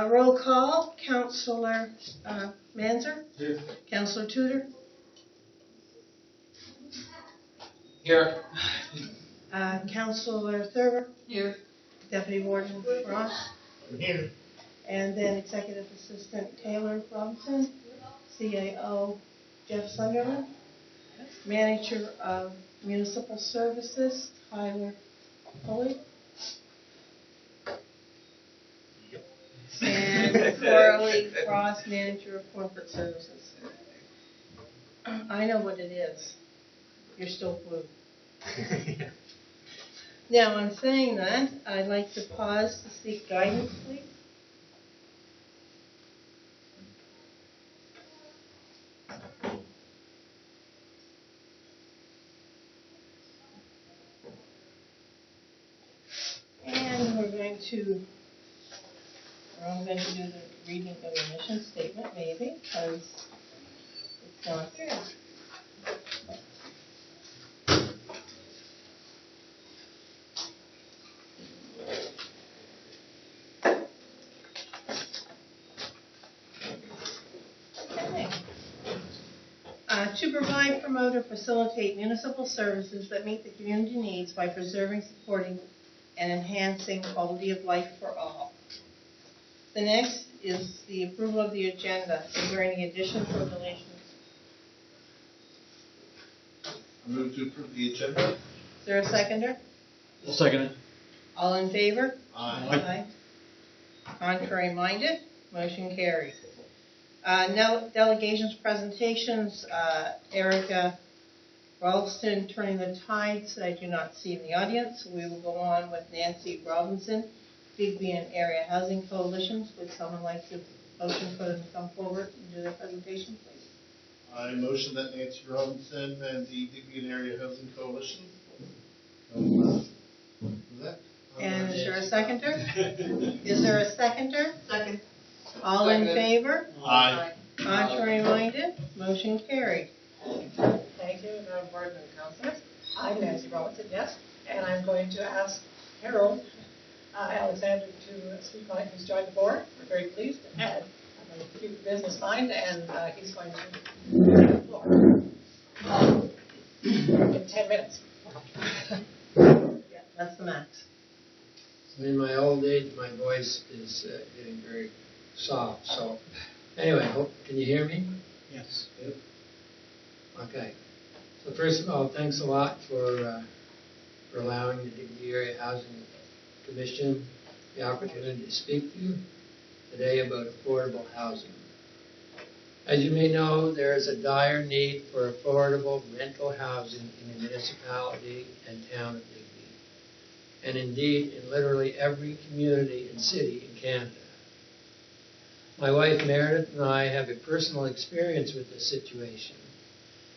Roll call, Councillor Manzer. Here. Councillor Tudor. Here. Councillor Thurber. Here. Deputy Warden Ross. I'm here. And then Executive Assistant Taylor Robinson. CAO Jeff Sunderland. Manager of Municipal Services Tyler Pulley. Yep. And Coralie Ross, Manager of Corporate Services. I know what it is. You're still blue. Now, in saying that, I'd like to pause to seek guidance, please. And we're going to do the reading of the mission statement, maybe, because it's not there. Okay. To provide, promote, or facilitate municipal services that meet the community needs by preserving, supporting, and enhancing quality of life for all. The next is the approval of the agenda. Is there any additions or deletions? I move to approve the agenda. Is there a seconder? I'll second it. All in favor? Aye. Contrary minded? Motion carries. Now, delegations, presentations. Erica Ralston, Turning the Tides, that I do not see in the audience. We will go on with Nancy Robinson, Digby and Area Housing Coalitions. Would someone like to motion for them to come forward and do their presentation, please? I motion that Nancy Robinson and the Digby and Area Housing Coalition. And is there a seconder? Is there a seconder? Second. All in favor? Aye. Contrary minded? Motion carried. Thank you, Madam Board and Councilors. I'm Nancy Robinson, yes, and I'm going to ask Harold Alexander to speak on it. He's joined the board. We're very pleased to add a cute business mind, and he's going to take the floor in 10 minutes. Yeah, that's the max. In my old age, my voice is getting very soft. So, anyway, can you hear me? Yes. Okay. So first of all, thanks a lot for allowing the Digby Area Housing Commission the opportunity to speak to you today about affordable housing. As you may know, there is a dire need for affordable rental housing in the municipality and town of Digby, and indeed in literally every community and city in Canada. My wife Meredith and I have a personal experience with this situation.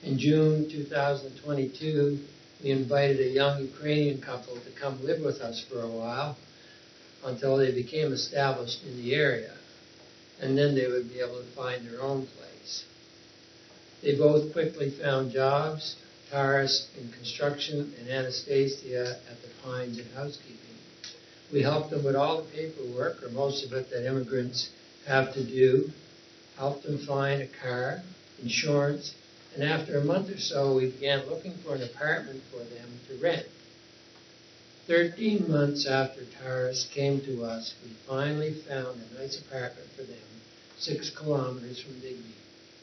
In June 2022, we invited a young Ukrainian couple to come live with us for a while until they became established in the area, and then they would be able to find their own place. They both quickly found jobs, Taurus in construction and Anastasia at the Pines in housekeeping. We helped them with all the paperwork, or most of it, that immigrants have to do, helped them find a car, insurance, and after a month or so, we began looking for an apartment for them to rent. 13 months after Taurus came to us, we finally found a nice apartment for them, 6 kilometers from Digby.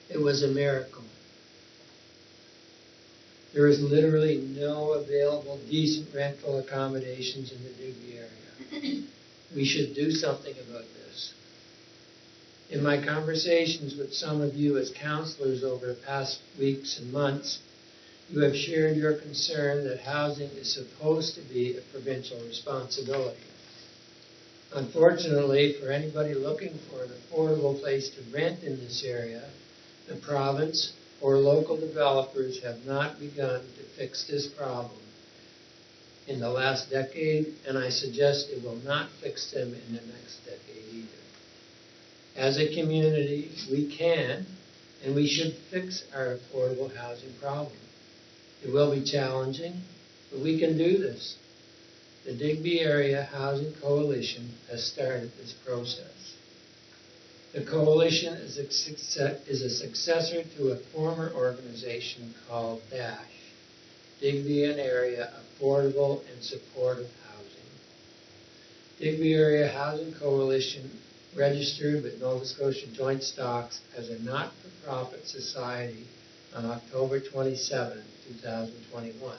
It was a miracle. There is literally no available decent rental accommodations in the Digby area. We should do something about this. In my conversations with some of you as councillors over the past weeks and months, you have shared your concern that housing is supposed to be a provincial responsibility. Unfortunately, for anybody looking for an affordable place to rent in this area, the province or local developers have not begun to fix this problem in the last decade, and I suggest it will not fix them in the next decade either. As a community, we can and we should fix our affordable housing problem. It will be challenging, but we can do this. The Digby Area Housing Coalition has started this process. The coalition is a successor to a former organization called DASH, Digby and Area Affordable and Supportive Housing. Digby Area Housing Coalition registered with Nova Scotia Joint Stocks as a not-for-profit society on October 27, 2021.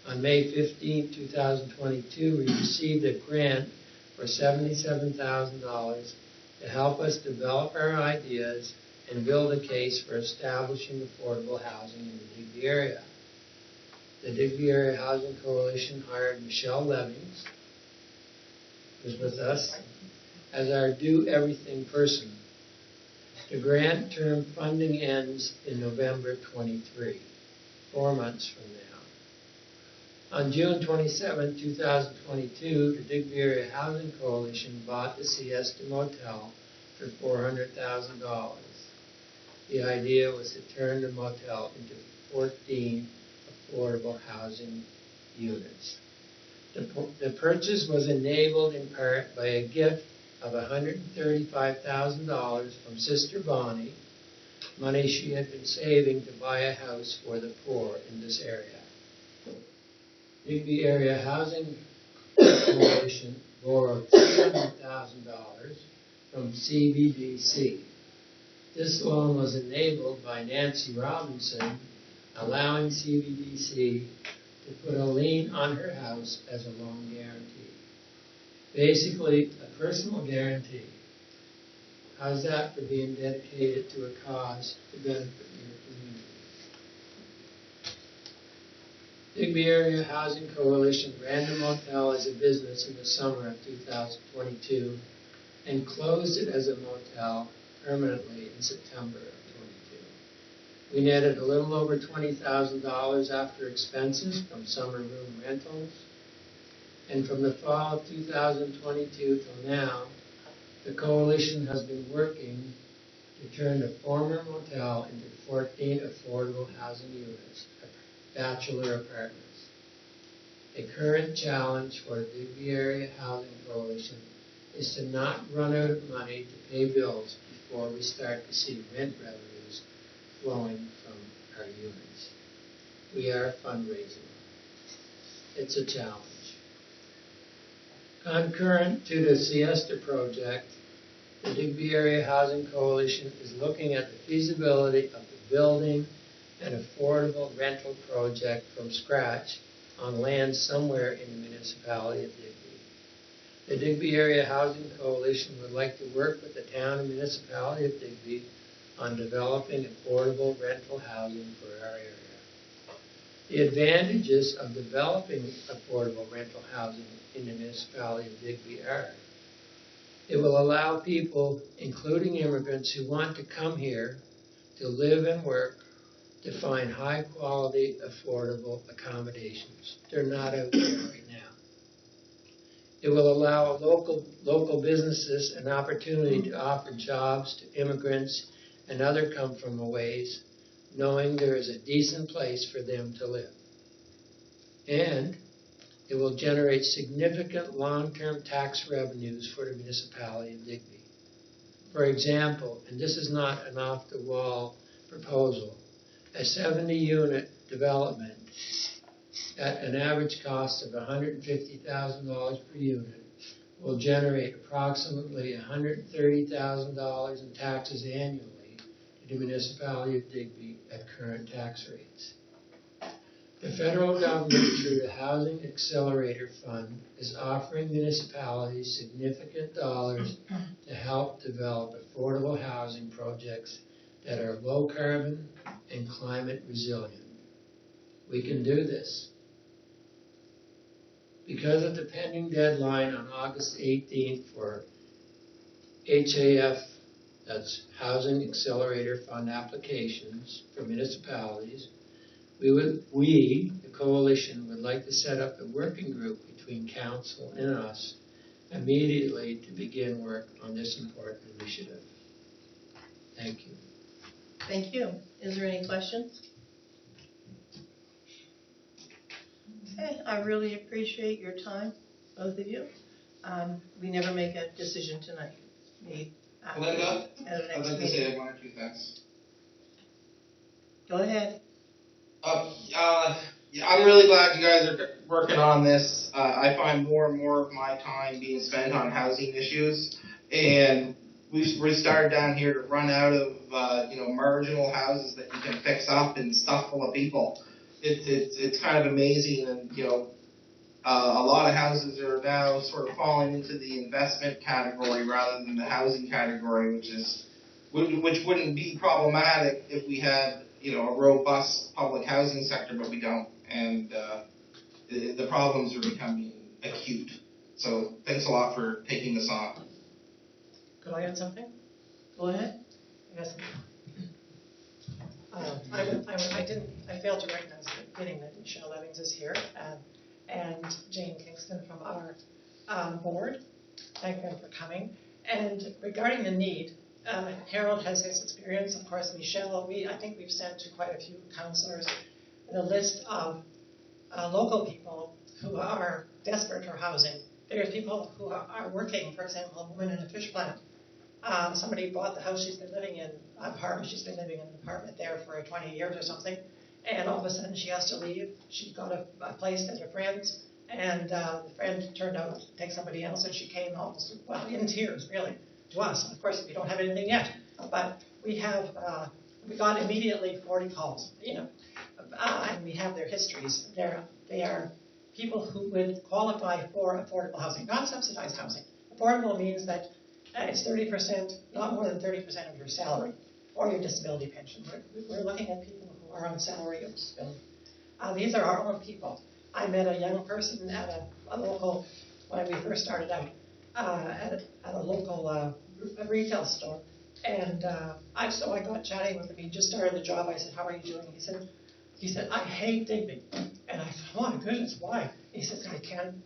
On May 15, 2022, we received a grant for $77,000 to help us develop our ideas and build a case for establishing affordable housing in the Digby area. The Digby Area Housing Coalition hired Michelle Levings, who's with us, as our do-everything person. The grant term funding ends in November 23, 4 months from now. On June 27, 2022, the Digby Area Housing Coalition bought the Siesta Motel for $400,000. The idea was to turn the motel into 14 affordable housing units. The purchase was enabled in part by a gift of $135,000 from Sister Bonnie, money she had been saving to buy a house for the poor in this area. Digby Area Housing Coalition borrowed $300,000 from CBDC. This loan was enabled by Nancy Robinson, allowing CBDC to put a lien on her house as a loan guarantee. Basically, a personal guarantee. How's that for being dedicated to a cause to benefit your community? Digby Area Housing Coalition ran the motel as a business in the summer of 2022 and closed it as a motel permanently in September of 22. We netted a little over $20,000 after expenses from summer room rentals. And from the fall of 2022 till now, the coalition has been working to turn the former motel into 14 affordable housing units, bachelor apartments. A current challenge for the Digby Area Housing Coalition is to not run out of money to pay bills before we start to see rent revenues flowing from our units. We are fundraising. It's a challenge. Concurrent to the Siesta project, the Digby Area Housing Coalition is looking at the feasibility of the building an affordable rental project from scratch on land somewhere in the municipality of Digby. The Digby Area Housing Coalition would like to work with the town and municipality of Digby on developing affordable rental housing for our area. The advantages of developing affordable rental housing in the municipality of Digby are: it will allow people, including immigrants who want to come here to live and work, to find high-quality, affordable accommodations. They're not out there right now. It will allow local businesses an opportunity to offer jobs to immigrants and other come-from-aways, knowing there is a decent place for them to live. And it will generate significant long-term tax revenues for the municipality of Digby. For example, and this is not an off-the-wall proposal, a 70-unit development at an average cost of $150,000 per unit will generate approximately $130,000 in taxes annually to the municipality of Digby at current tax rates. The federal government, through the Housing Accelerator Fund, is offering municipalities significant dollars to help develop affordable housing projects that are low carbon and climate resilient. We can do this. Because of the pending deadline on August 18th for HAF, that's Housing Accelerator Fund applications for municipalities, we, the coalition, would like to set up a working group between council and us immediately to begin work on this important initiative. Thank you. Thank you. Is there any questions? Okay, I really appreciate your time, both of you. We never make a decision tonight. We Linda, at the I'd next like to meeting. say one or two things. Go ahead. Yeah, I'm really glad you guys are working on this. I find more and more of my time being spent on housing issues, and we started down here to run out of marginal houses that you can fix up and stuff full of people. It's kind of amazing, and a lot of houses are now sort of falling into the investment category rather than the housing category, which wouldn't be problematic if we had a robust public housing sector, but we don't, and the problems are becoming acute. So thanks a lot for taking this on. Could I add something? Go ahead. Yes. I failed to recognize at the beginning that Michelle Evans is here, and Jane Kingston from our board. Thank them for coming. And regarding the need, Harold has his experience. Of course, Michelle, I think we've sent to quite a few councillors the list of local people who are desperate for housing. There's people who are working, for example, a woman in a fish plant. Somebody bought the house she's been living in, apartment. She's been living in an apartment there for 20 years or something, and all of a sudden she has to leave. She got a place at her friend's, and the friend turned out to take somebody else, and she came almost, in tears, really, to us. Of course, we don't have anything yet, but we got immediately 40 calls, and we have their histories. They are people who would qualify for affordable housing, not subsidized housing. Affordable means that it's 30%, not more than 30% of your salary or your disability pension. We're looking at people who are on salary or disability. These are our own people. I met a young person at a local, when we first started out, at a local retail store. And so I got chatting with him. He just started the job. I said, "How are you doing?" He said, "I hate Digby." And I said, "Oh my goodness, why?" He says,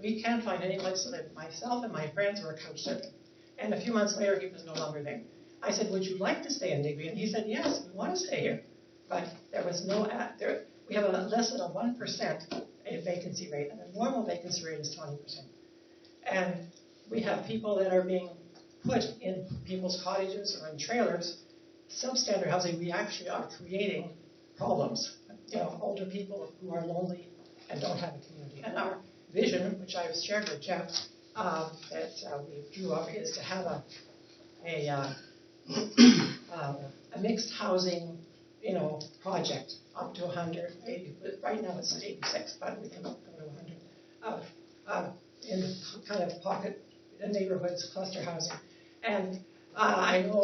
we can't find any place to live. Myself and my friends were couch surfing. And a few months later, he was no longer there. I said, "Would you like to stay in Digby?" And he said, "Yes, we want to stay here." But there was we have less than a 1% vacancy rate, and the normal vacancy rate is 20%. And we have people that are being put in people's cottages or in trailers. Substandard housing, we actually are creating problems. Older people who are lonely and don't have a community. And our vision, which I've shared with Jeff, that we drew up, is to have a mixed housing, project up to 180. Right now it's 86, but we can go to 100 in kind of pocket neighborhoods, cluster housing. And I know,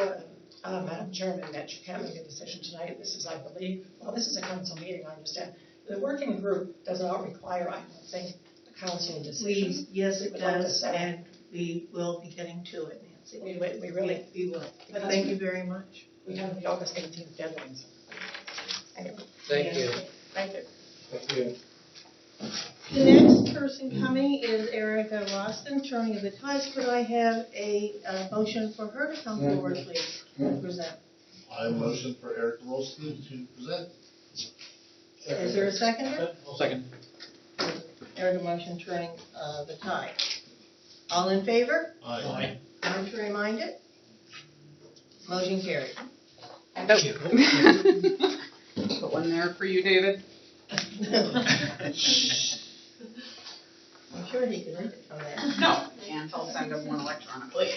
Madam Chairman, that you can't make a decision tonight. This is, I believe, this is a council meeting, I understand. The working group does not require, I don't think, a council decision. Yes, it does, and we will be getting to it, Nancy. We really we will. But thank you very much. We have the August 18th deadline. So. Anyway. Thank you. Thank you. Thank you. The next person coming is Erica Roston, Turning of the Tides. Could I have a motion for her to come forward, please, and present? I motion for Erica Rolston to present. Is there a seconder? I'll second. Erica motion Turning the Tide. All in favor? Aye. Contrary minded? Motion carried. Thank you. Put one there for you, David. I'm sure he can read it from there. No, and I'll send him one electronically.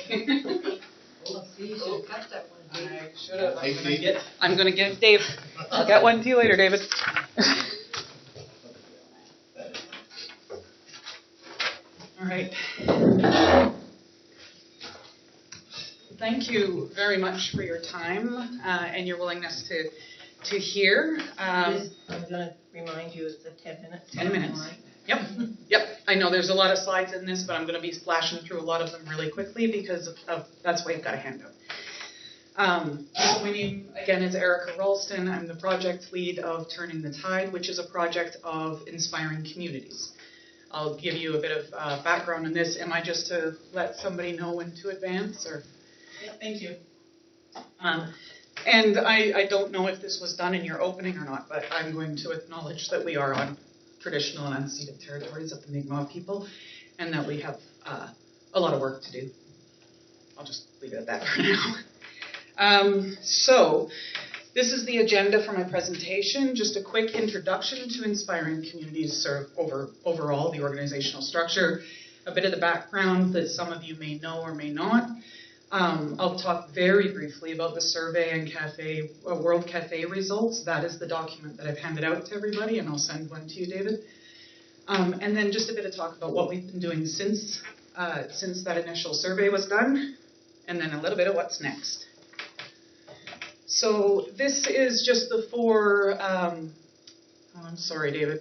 Well, see, you should have cut that one, Dave. I should have. Hey, I'm gonna give Dave. I'll get one to you later, David. All right. Thank you very much for your time and your willingness to hear. I'm going to remind you it's a 10-minute 10 minutes. Right? Yep. I know there's a lot of slides in this, but I'm going to be splashing through a lot of them really quickly because that's why I've got a handout. My name, again, is Erica Ralston. I'm the project lead of Turning the Tide, which is a project of inspiring communities. I'll give you a bit of background on this. Am I just to let somebody know when to advance? Or? Yeah, thank you. And I don't know if this was done in your opening or not, but I'm going to acknowledge that we are on traditional and unceded territories of the Mi'kmaq people, and that we have a lot of work to do. I'll just leave it at that for now. So this is the agenda for my presentation. Just a quick introduction to Inspiring Communities, sort of overall the organizational structure, a bit of the background that some of you may know or may not. I'll talk very briefly about the survey and World Cafe results. That is the document that I've handed out to everybody, and I'll send one to you, David. And then just a bit of talk about what we've been doing since that initial survey was done, and then a little bit of what's next. So this is just the four, I'm sorry, David,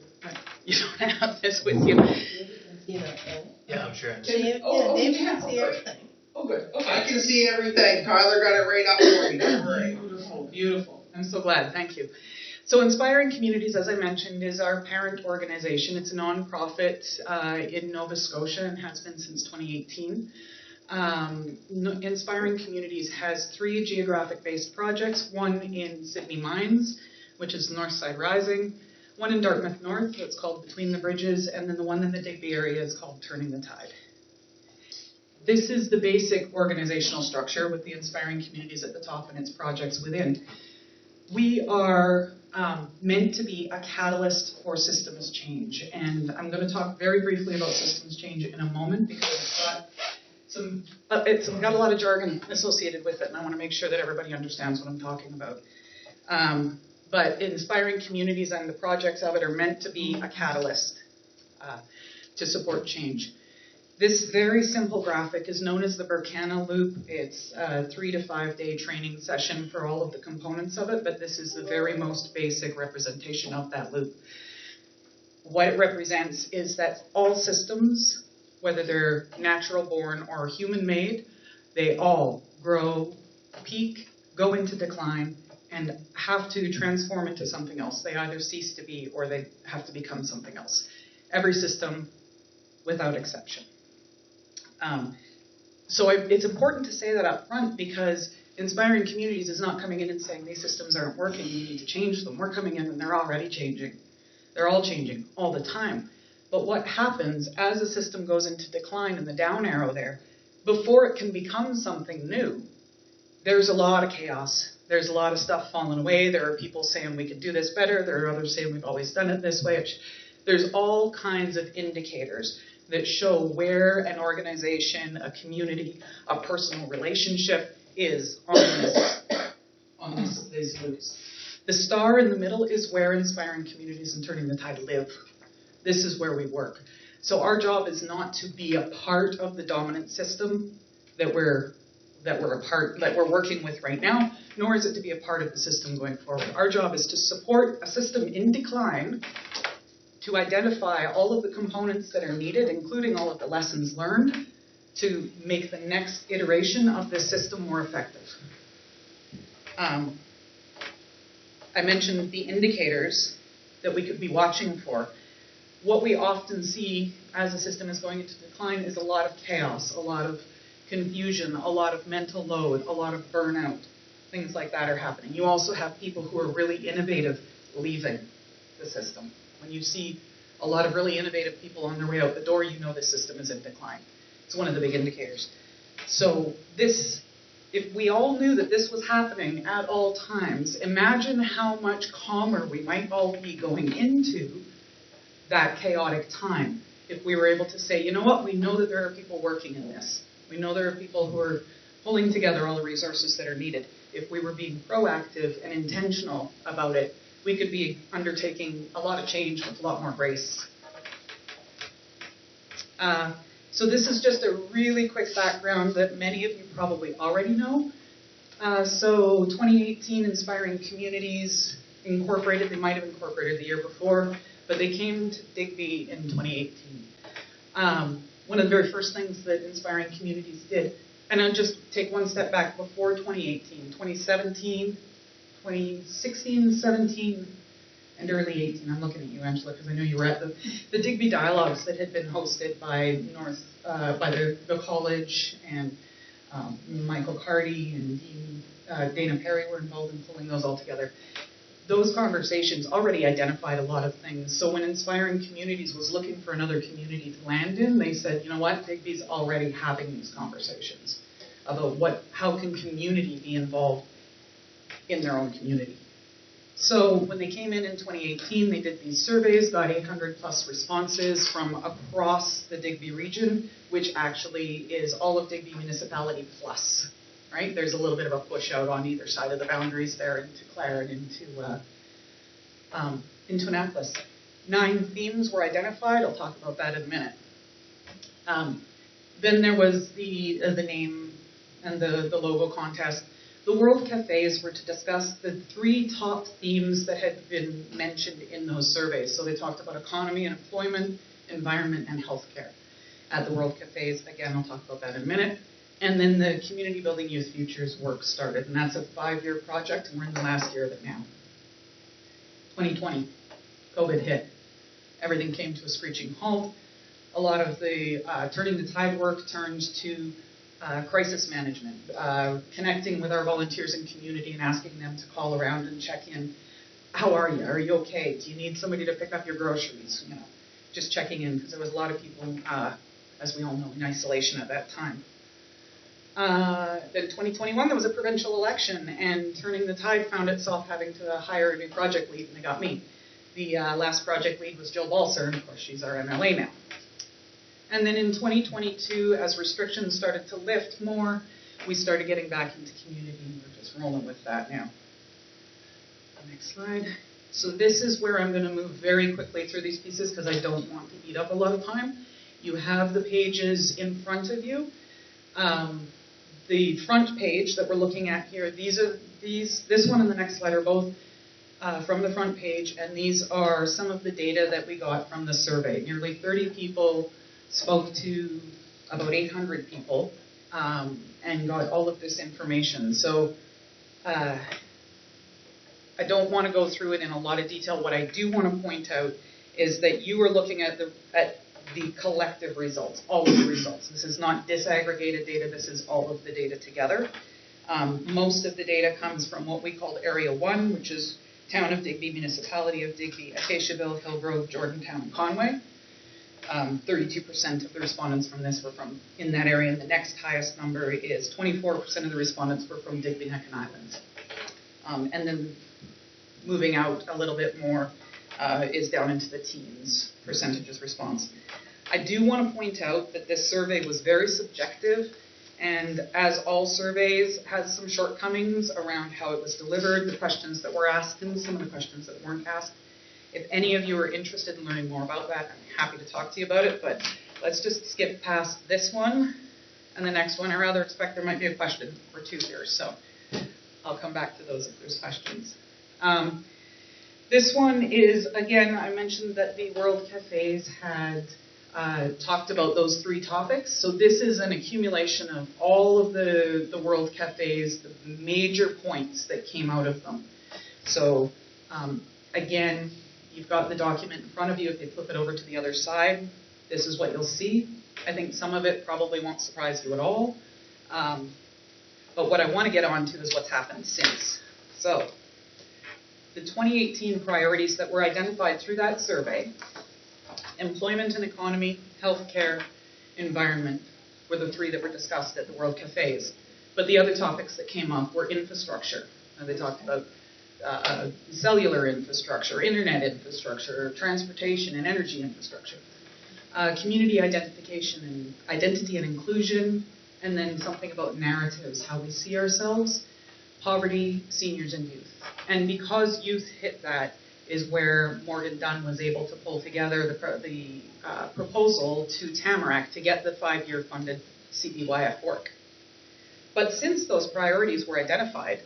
you don't have this with you. David can see that, right? Yeah, I'm sure. David can see everything. Oh, good. Okay. I can see everything. Tyler got it right up for me. Don't worry. Beautiful, beautiful. I'm so glad. Thank you. So Inspiring Communities, as I mentioned, is our parent organization. It's a nonprofit in Nova Scotia and has been since 2018. Inspiring Communities has 3 geographic-based projects, one in Sydney Mines, which is Northside Rising, one in Dartmouth North, that's called Between the Bridges, and then the one in the Digby area is called Turning the Tide. This is the basic organizational structure with the Inspiring Communities at the top and its projects within. We are meant to be a catalyst for systems change, and I'm going to talk very briefly about systems change in a moment because it's got a lot of jargon associated with it, and I want to make sure that everybody understands what I'm talking about. But Inspiring Communities and the projects of it are meant to be a catalyst to support change. This very simple graphic is known as the Burkana Loop. It's a 3 to 5 day training session for all of the components of it, but this is the very most basic representation of that loop. What it represents is that all systems, whether they're natural born or human made, they all grow, peak, go into decline, and have to transform into something else. They either cease to be or they have to become something else. Every system, without exception. So it's important to say that up front because Inspiring Communities is not coming in and saying these systems aren't working, you need to change them. We're coming in and they're already changing. They're all changing all the time. But what happens as a system goes into decline in the down arrow there, before it can become something new, there's a lot of chaos. There's a lot of stuff falling away. There are people saying we could do this better. There are others saying we've always done it this way. There's all kinds of indicators that show where an organization, a community, a personal relationship is on these loops. The star in the middle is where Inspiring Communities and Turning the Tide live. This is where we work. So our job is not to be a part of the dominant system that we're working with right now, nor is it to be a part of the system going forward. Our job is to support a system in decline, to identify all of the components that are needed, including all of the lessons learned, to make the next iteration of this system more effective. I mentioned the indicators that we could be watching for. What we often see as a system is going into decline is a lot of chaos, a lot of confusion, a lot of mental load, a lot of burnout. Things like that are happening. You also have people who are really innovative leaving the system. When you see a lot of really innovative people on their way out the door, you know the system is in decline. It's one of the big indicators. So if we all knew that this was happening at all times, imagine how much calmer we might all be going into that chaotic time. If we were able to say, you know what, we know that there are people working in this. We know there are people who are pulling together all the resources that are needed. If we were being proactive and intentional about it, we could be undertaking a lot of change with a lot more grace. So this is just a really quick background that many of you probably already know. So 2018 Inspiring Communities incorporated, they might have incorporated the year before, but they came to Digby in 2018. One of the very first things that Inspiring Communities did, and I'll just take one step back before 2018, 2017, 2016, 17, and early 18. I'm looking at you, Angela, because I know you were at the Digby Dialogues that had been hosted by the college, and Michael Carty and Dana Perry were involved in pulling those all together. Those conversations already identified a lot of things. So when Inspiring Communities was looking for another community to land in, they said, you know what, Digby's already having these conversations. about how can community be involved in their own community. So when they came in 2018, they did these surveys, got 800 plus responses from across the Digby region, which actually is all of Digby Municipality plus, right? There's a little bit of a push out on either side of the boundaries there into Clare and into Annapolis. 9 themes were identified. I'll talk about that in a minute. Then there was the name and the logo contest. The World Cafes were to discuss the 3 top themes that had been mentioned in those surveys. So they talked about economy and employment, environment, and healthcare at the World Cafes. Again, I'll talk about that in a minute. And then the Community Building Youth Futures work started, and that's a 5-year project, and we're in the last year of it now. 2020, COVID hit. Everything came to a screeching halt. A lot of the Turning the Tide work turned to crisis management, connecting with our volunteers in community and asking them to call around and check in. How are you? Are you okay? Do you need somebody to pick up your groceries? You know, just checking in, because there was a lot of people, as we all know, in isolation at that time. Then 2021, there was a provincial election, and Turning the Tide found itself having to hire a new project lead, and they got me. The last project lead was Jill Balser, and of course she's our MLA now. And then in 2022, as restrictions started to lift more, we started getting back into community, and we're just rolling with that now. Next slide. So this is where I'm going to move very quickly through these pieces because I don't want to eat up a lot of time. You have the pages in front of you. The front page that we're looking at here, this one and the next slide are both from the front page, and these are some of the data that we got from the survey. Nearly 30 people spoke to about 800 people and got all of this information. So I don't want to go through it in a lot of detail. What I do want to point out is that you are looking at the collective results, all of the results. This is not disaggregated data, this is all of the data together. Most of the data comes from what we call Area 1, which is Town of Digby, Municipality of Digby, Acaciaville, Hillgrove, Jordantown, and Conway. 32% of the respondents from this were from in that area, and the next highest number is 24% of the respondents were from Digby, Neck, and Islands. And then moving out a little bit more is down into the teens percentages response. I do want to point out that this survey was very subjective, and as all surveys, has some shortcomings around how it was delivered, the questions that were asked, and some of the questions that weren't asked. If any of you are interested in learning more about that, I'm happy to talk to you about it, but let's just skip past this one and the next one. I rather expect there might be a question or two here, so I'll come back to those if there's questions. This one is, again, I mentioned that the World Cafes had talked about those 3 topics. So this is an accumulation of all of the World Cafes, the major points that came out of them. So again, you've got the document in front of you. If you flip it over to the other side, this is what you'll see. I think some of it probably won't surprise you at all. But what I want to get onto is what's happened since. So the 2018 priorities that were identified through that survey, employment and economy, healthcare, environment, were the 3 that were discussed at the World Cafes. But the other topics that came up were infrastructure. They talked about cellular infrastructure, internet infrastructure, transportation and energy infrastructure, community identification and identity and inclusion, and then something about narratives, how we see ourselves, poverty, seniors, and youth. And because youth hit that is where Morgan Dunn was able to pull together the proposal to Tamarack to get the 5-year funded CBYF work. But since those priorities were identified,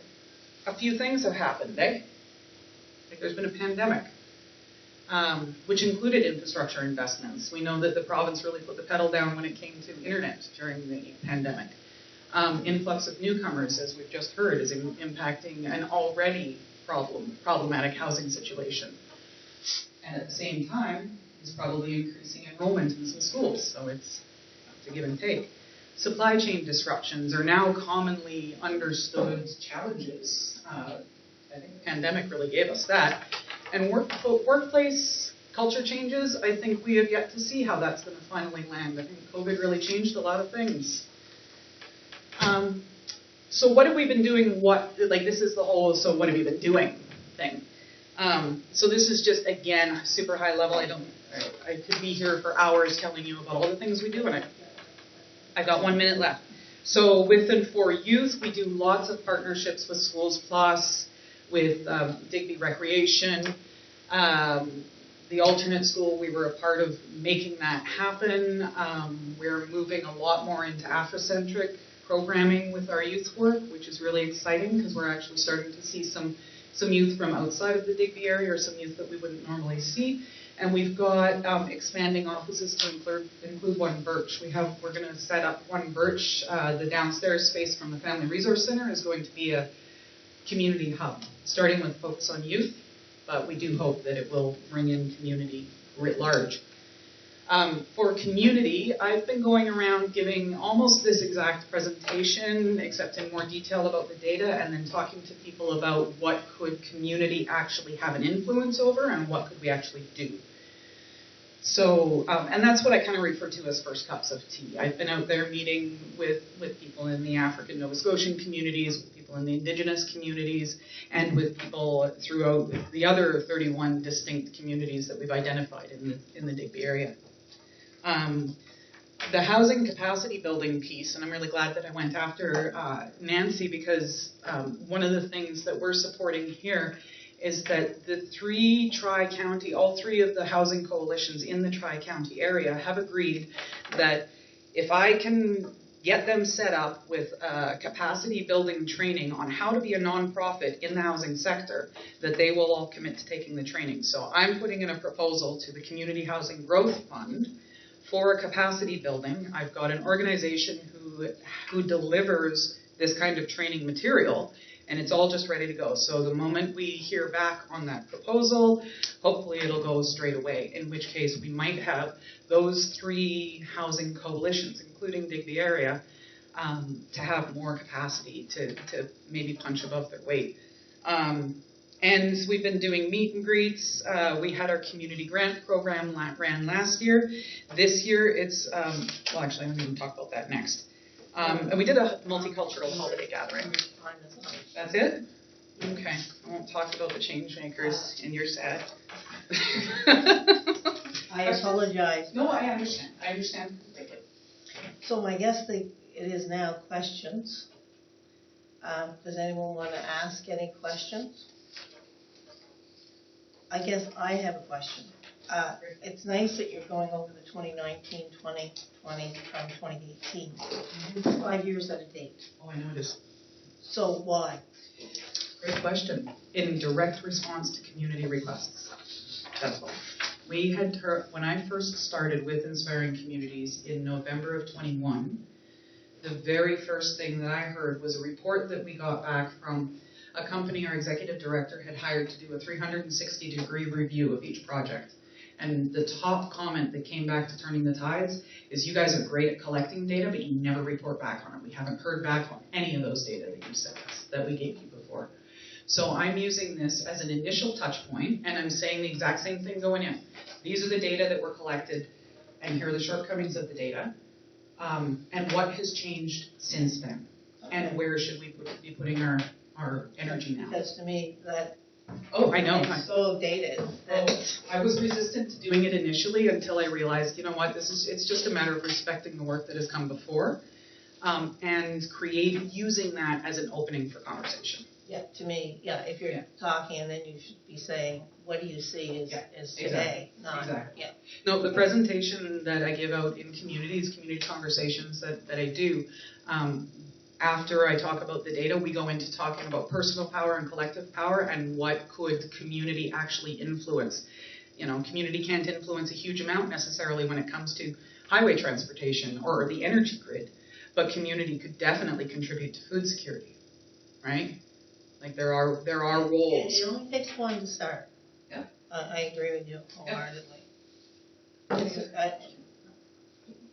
a few things have happened, eh? Like there's been a pandemic, which included infrastructure investments. We know that the province really put the pedal down when it came to internet during the pandemic. Influx of newcomers, as we've just heard, is impacting an already problematic housing situation. And at the same time, is probably increasing enrollment in some schools, so it's a give and take. Supply chain disruptions are now commonly understood challenges. I think the pandemic really gave us that. And workplace culture changes, I think we have yet to see how that's going to finally land. I think COVID really changed a lot of things. So what have we been doing? This is the whole, so what have you been doing thing. So this is just, again, super high level. I could be here for hours telling you about all the things we do, and I've got 1 minute left. So with and for youth, we do lots of partnerships with Schools Plus, with Digby Recreation. The alternate school, we were a part of making that happen. We're moving a lot more into Afrocentric programming with our youth work, which is really exciting because we're actually starting to see some youth from outside of the Digby area, or some youth that we wouldn't normally see. And we've got expanding offices to include One Birch. We're going to set up One Birch. The downstairs space from the Family Resource Center is going to be a community hub, starting with focus on youth, but we do hope that it will bring in community writ large. For community, I've been going around giving almost this exact presentation, except in more detail about the data, and then talking to people about what could community actually have an influence over and what could we actually do. So, and that's what I kind of refer to as first cups of tea. I've been out there meeting with people in the African Nova Scotian communities, with people in the Indigenous communities, and with people throughout the other 31 distinct communities that we've identified in the Digby area. The housing capacity building piece, and I'm really glad that I went after Nancy, because one of the things that we're supporting here is that the all three of the housing coalitions in the Tri-County area have agreed that if I can get them set up with capacity building training on how to be a nonprofit in the housing sector, that they will all commit to taking the training. So I'm putting in a proposal to the Community Housing Growth Fund for a capacity building. I've got an organization who delivers this kind of training material, and it's all just ready to go. So the moment we hear back on that proposal, hopefully it'll go straight away, in which case we might have those 3 housing coalitions, including Digby area, to have more capacity to maybe punch above their weight. And we've been doing meet and greets. We had our community grant program ran last year. This year it's, well actually I'm going to talk about that next. And we did a multicultural holiday gathering. That's it? Okay, I won't talk about the change makers, and you're sad. I apologize. No, I understand. So I guess it is now questions. Does anyone want to ask any questions? I guess I have a question. It's nice that you're going over the 2019, 2020 from 2018. 5 years out of date. Oh, I noticed. So why? Great question. In direct response to community requests. That's all. We had, when I first started with Inspiring Communities in November of 21, the very first thing that I heard was a report that we got back from a company our executive director had hired to do a 360-degree review of each project. And the top comment that came back to Turning the Tides is, you guys are great at collecting data, but you never report back on it. We haven't heard back on any of those data that you sent us, that we gave you before. So I'm using this as an initial touch point, and I'm saying the exact same thing going in. These are the data that were collected, and here are the shortcomings of the data, and what has changed since then, and where should we be putting our energy now. Because to me, that Oh, I know. it's so dated. I was resistant to doing it initially until I realized, you know what, it's just a matter of respecting the work that has come before, and using that as an opening for conversation. Yeah, to me, yeah, if you're talking, and then you should be saying, what do you see is today, not, Exactly. yeah. No, the presentation that I give out in community conversations that I do, after I talk about the data, we go into talking about personal power and collective power and what could community actually influence. You know, community can't influence a huge amount necessarily when it comes to highway transportation or the energy grid, but community could definitely contribute to food security, right? Like there are roles. It only takes one to start. Yeah. I agree with you wholeheartedly.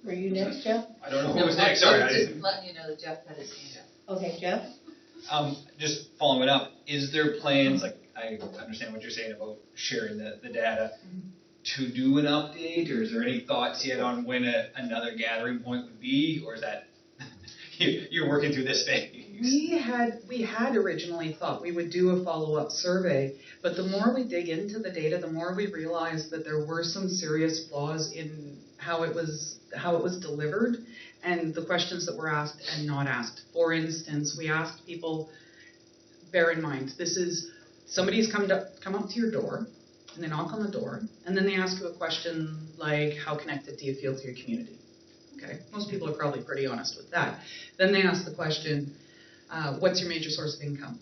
Were you next, Jeff? I don't know who was next, sorry. Just letting you know that Jeff had his hand up. Okay, Jeff? Just following up, is there plans, like I understand what you're saying about sharing the data, to do an update, or is there any thoughts yet on when another gathering point would be, or is that, you're working through this phase. We had originally thought we would do a follow-up survey, but the more we dig into the data, the more we realized that there were some serious flaws in how it was delivered and the questions that were asked and not asked. For instance, we asked people, bear in mind, this is somebody's come up to your door and they knock on the door and then they ask you a question like, how connected do you feel to your community? Okay, most people are probably pretty honest with that. Then they ask the question, what's your major source of income?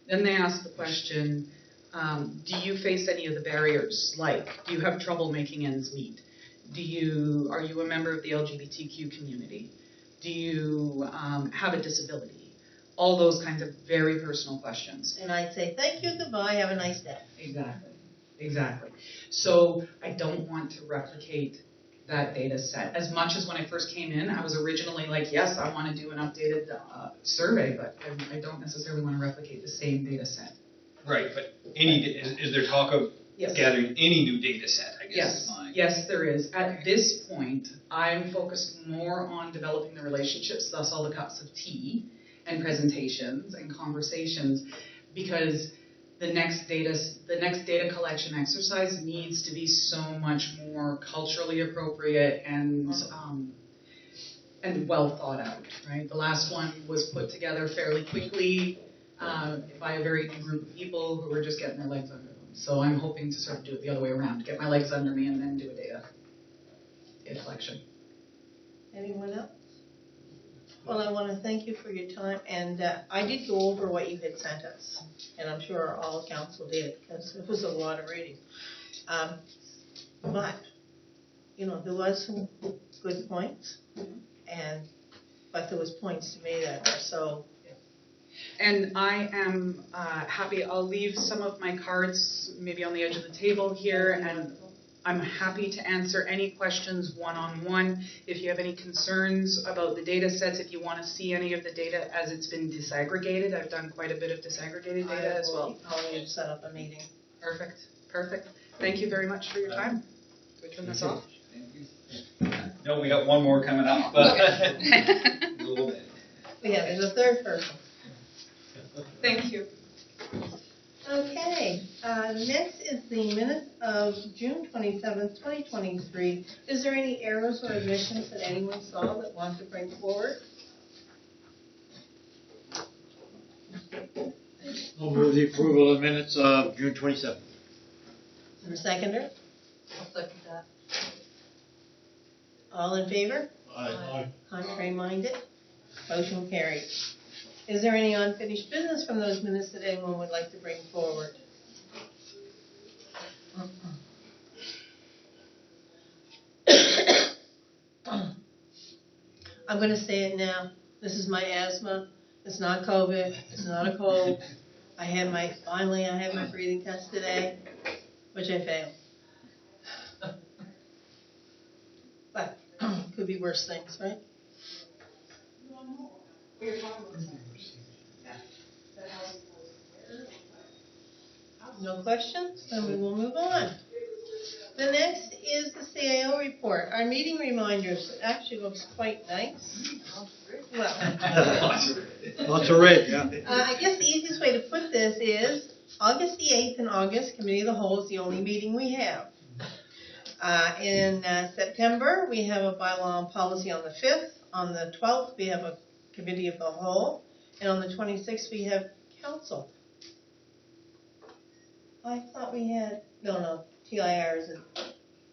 Then they ask the question, do you face any of the barriers? Like, do you have trouble making ends meet? Are you a member of the LGBTQ community? Do you have a disability? All those kinds of very personal questions. And I'd say, thank you, goodbye, have a nice day. Exactly. So I don't want to replicate that data set. As much as when I first came in, I was originally like, yes, I want to do an updated survey, but I don't necessarily want to replicate the same data set. Right, but is there talk of gathering any new data set, I guess is mine. Yes, there is. At this point, I'm focused more on developing the relationships, thus all the cups of tea and presentations and conversations, because the next data collection exercise needs to be so much more culturally appropriate and well thought out, right? The last one was put together fairly quickly by a very new group of people who were just getting their legs under them. So I'm hoping to sort of do it the other way around, get my legs under me and then do a data collection. Anyone else? Well, I want to thank you for your time, and I did go over what you had sent us, and I'm sure all council did, because it was a lot of reading. But, there was some good points, but there was points to me that were so... And I am happy, I'll leave some of my cards maybe on the edge of the table here, and I'm happy to answer any questions one-on-one. If you have any concerns about the data sets, if you want to see any of the data as it's been disaggregated, I've done quite a bit of disaggregated data as well. I'll need to set up a meeting. Perfect. Thank you very much for your time. Do we turn this off? No, we got one more coming up, but a little bit. Yeah, there's a third person. Thank you. Okay, next is the minutes of June 27th, 2023. Is there any errors or omissions that anyone saw that wants to bring forward? I'll move the approval of minutes of June 27th. Is there a seconder? I'll second that. All in favor? Aye. Contrary minded? Motion carried. Is there any unfinished business from those minutes that anyone would like to bring forward? I'm going to say it now. This is my asthma. It's not COVID. It's not a cold. Finally I had my breathing test today, which I failed. But could be worse things, right? No questions? Then we will move on. The next is the CAO report. Our meeting reminders actually looks quite nice. Well, Lots of red, yeah. I guess the easiest way to put this is August the 8th in August, Committee of the Whole is the only meeting we have. In September, we have a bylaw and policy on the 5th. On the 12th, we have a Committee of the Whole. And on the 26th, we have Council. I thought we had, no, TIR is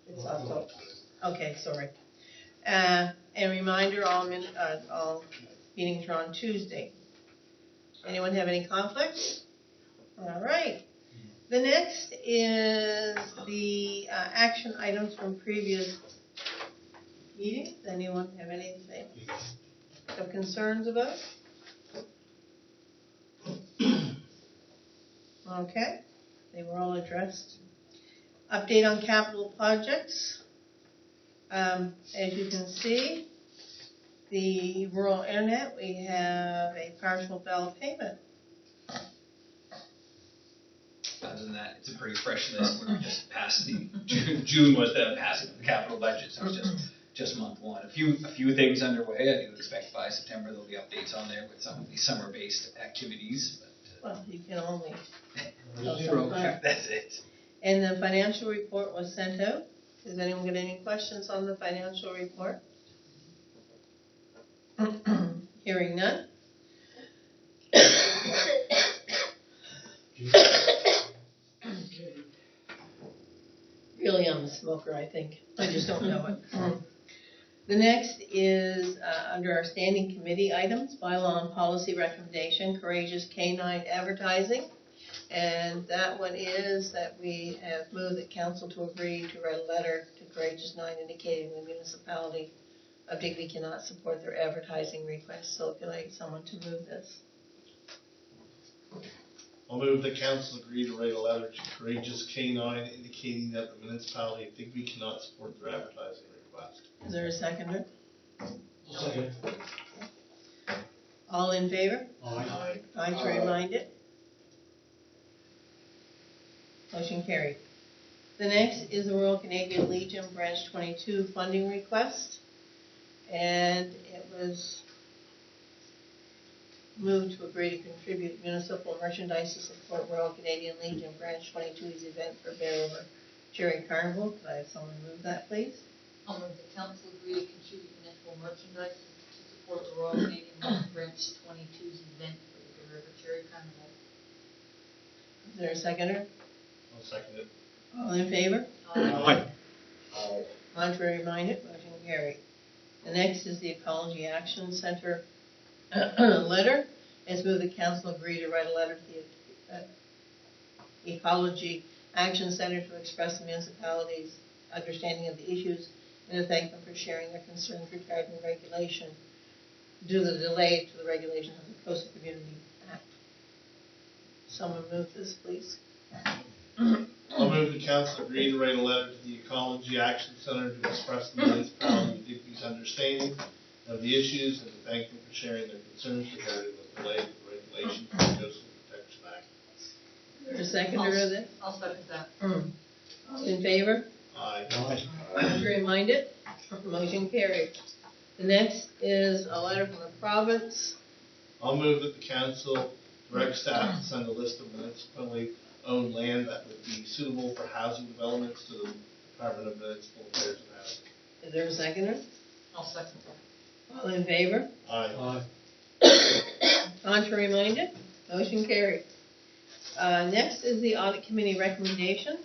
it's October. Okay, sorry. And reminder, all meetings are on Tuesday. Anyone have any conflicts? All right. The next is the action items from previous meetings. Anyone have anything of concerns about? Okay, they were all addressed. Update on capital projects. As you can see, the rural internet, we have a partial bill payment. Other than that, it's a pretty fresh list. We just passed June was the passing of the capital budget, so it's just month one. A few things underway. I do expect by September there'll be updates on there with some of these summer-based activities. But, Well, you can only Zero. that's it. And the financial report was sent out. Does anyone get any questions on the financial report? Hearing none. Really, I'm a smoker, I think. I just don't know it. The next is under our standing committee items, bylaw and policy recommendation, courageous canine advertising. And that one is that we have moved the council to agree to write a letter to Courageous 9 indicating the municipality of Digby cannot support their advertising request. So if you'd like someone to move this. I'll move the council agree to write a letter to Courageous K9 indicating that the municipality of Digby cannot support their advertising request. Is there a seconder? Second. All in favor? Aye. Aye to remind it. Motion carried. The next is the Royal Canadian Legion Branch 22 funding request. And it was moved to agree to contribute municipal merchandise to support Royal Canadian Legion Branch 22's event for Bear River Cherry Carnival. Could I have someone move that, please? I'll move the council agree to contribute municipal merchandise to support the Royal Canadian Legion Branch 22's event for the Bear River Cherry Carnival. Is there a seconder? I'll second it. All in favor? Aye. Contrary minded, motion carried. The next is the Ecology Action Center letter. It's moved the council agree to write a letter to the Ecology Action Center to express the municipality's understanding of the issues and to thank them for sharing their concerns regarding regulation due to the delay to the regulations of the Coastal Community Act. Someone move this, please. I'll move the council agree to write a letter to the Ecology Action Center to express the municipality of Digby's understanding of the issues and to thank them for sharing their concerns regarding the delay to the regulations of the Coastal Protection Act. Is there a seconder of this? I'll second that. All in favor? Aye. Contrary minded? Motion carried. The next is a letter from the province. I'll move that the council direct staff to send a list of municipally owned land that would be suitable for housing developments to the Department of Municipal Affairs and Housing. Is there a seconder? I'll second that. All in favor? Aye. Contrary minded? Motion carried. Next is the audit committee recommendations.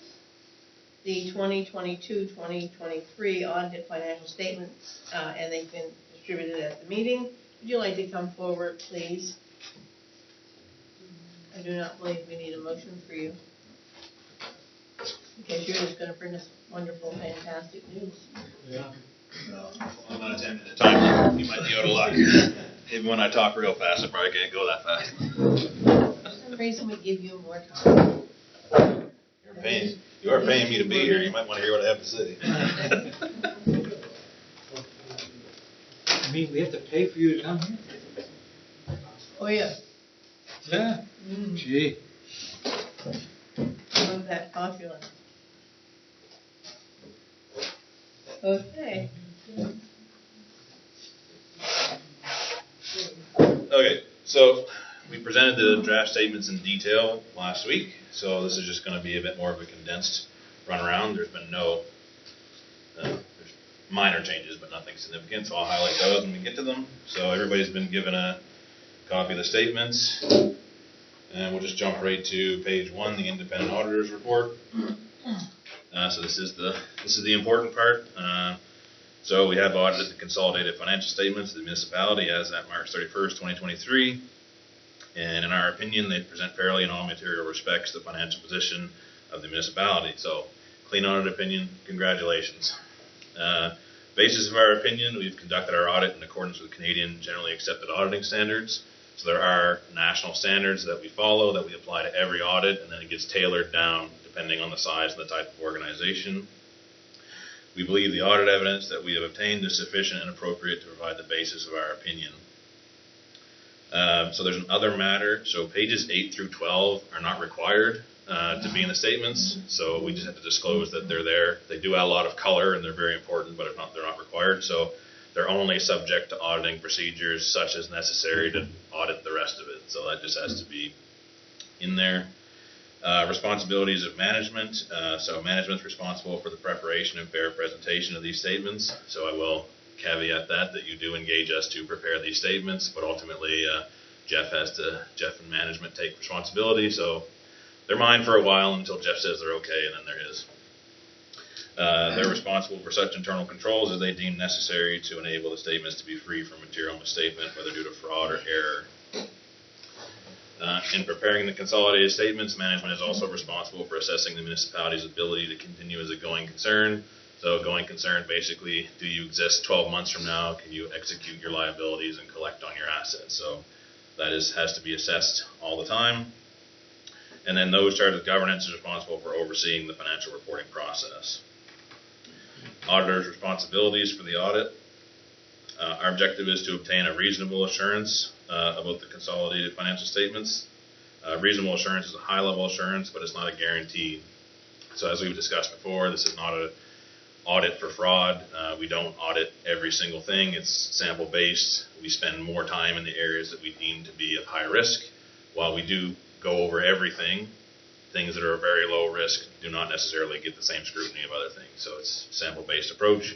The 2022-2023 audited financial statements, and they've been distributed at the meeting. Would you like to come forward, please? I do not believe we need a motion for you, because you're just going to bring us wonderful, fantastic news. Yeah. No, I'm not attending the time limit. You might be out of luck. Even when I talk real fast, I probably can't go that fast. For some reason, we give you more time. You are paying me to be here. You might want to hear what I have to say. I mean, we have to pay for you to come here? Oh, yeah. Yeah. Gee. Not that popular. Okay. Okay, so we presented the draft statements in detail last week, so this is just going to be a bit more of a condensed run around. There's been there's minor changes, but nothing significant, so I'll highlight those when we get to them. So everybody's been given a copy of the statements, and we'll just jump right to page 1, the independent auditor's report. So this is the important part. So we have audited the consolidated financial statements of the municipality as at March 31st, 2023. And in our opinion, they present fairly in all material respects the financial position of the municipality. So, clean audit opinion, congratulations. Basis of our opinion, we've conducted our audit in accordance with Canadian generally accepted auditing standards. So there are national standards that we follow that we apply to every audit, and then it gets tailored down depending on the size and the type of organization. We believe the audit evidence that we have obtained is sufficient and appropriate to provide the basis of our opinion. So there's an other matter. So pages 8 through 12 are not required. to be in the statements, so we just have to disclose that they're there. They do add a lot of color and they're very important, but they're not required. So they're only subject to auditing procedures such as necessary to audit the rest of it. So that just has to be in there. Responsibilities of management. So management's responsible for the preparation and fair presentation of these statements. So I will caveat that you do engage us to prepare these statements, but ultimately Jeff and management take responsibility. So they're mine for a while until Jeff says they're okay, and then they're his. They're responsible for such internal controls as they deem necessary to enable the statements to be free from material misstatement, whether due to fraud or error. In preparing the consolidated statements, management is also responsible for assessing the municipality's ability to continue as a going concern. So going concern, basically, do you exist 12 months from now? Can you execute your liabilities and collect on your assets? So that has to be assessed all the time. And then those charged with governance is responsible for overseeing the financial reporting process. Auditor's responsibilities for the audit. Our objective is to obtain a reasonable assurance about the consolidated financial statements. Reasonable assurance is a high-level assurance, but it's not a guarantee. So as we've discussed before, this is not an audit for fraud. We don't audit every single thing. It's sample-based. We spend more time in the areas that we deem to be of high risk. While we do go over everything, things that are very low risk do not necessarily get the same scrutiny of other things. So it's a sample-based approach.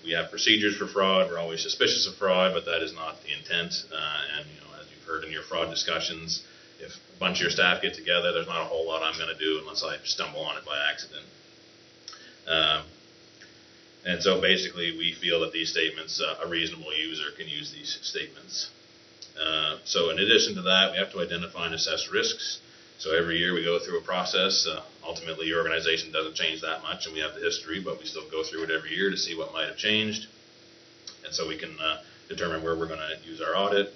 We have procedures for fraud. We're always suspicious of fraud, but that is not the intent. And as you've heard in your fraud discussions, if a bunch of your staff get together, there's not a whole lot I'm going to do unless I stumble on it by accident. And so basically, we feel that these statements, a reasonable user can use these statements. So in addition to that, we have to identify and assess risks. So every year we go through a process. Ultimately, your organization doesn't change that much, and we have the history, but we still go through it every year to see what might have changed. And so we can determine where we're going to use our audit.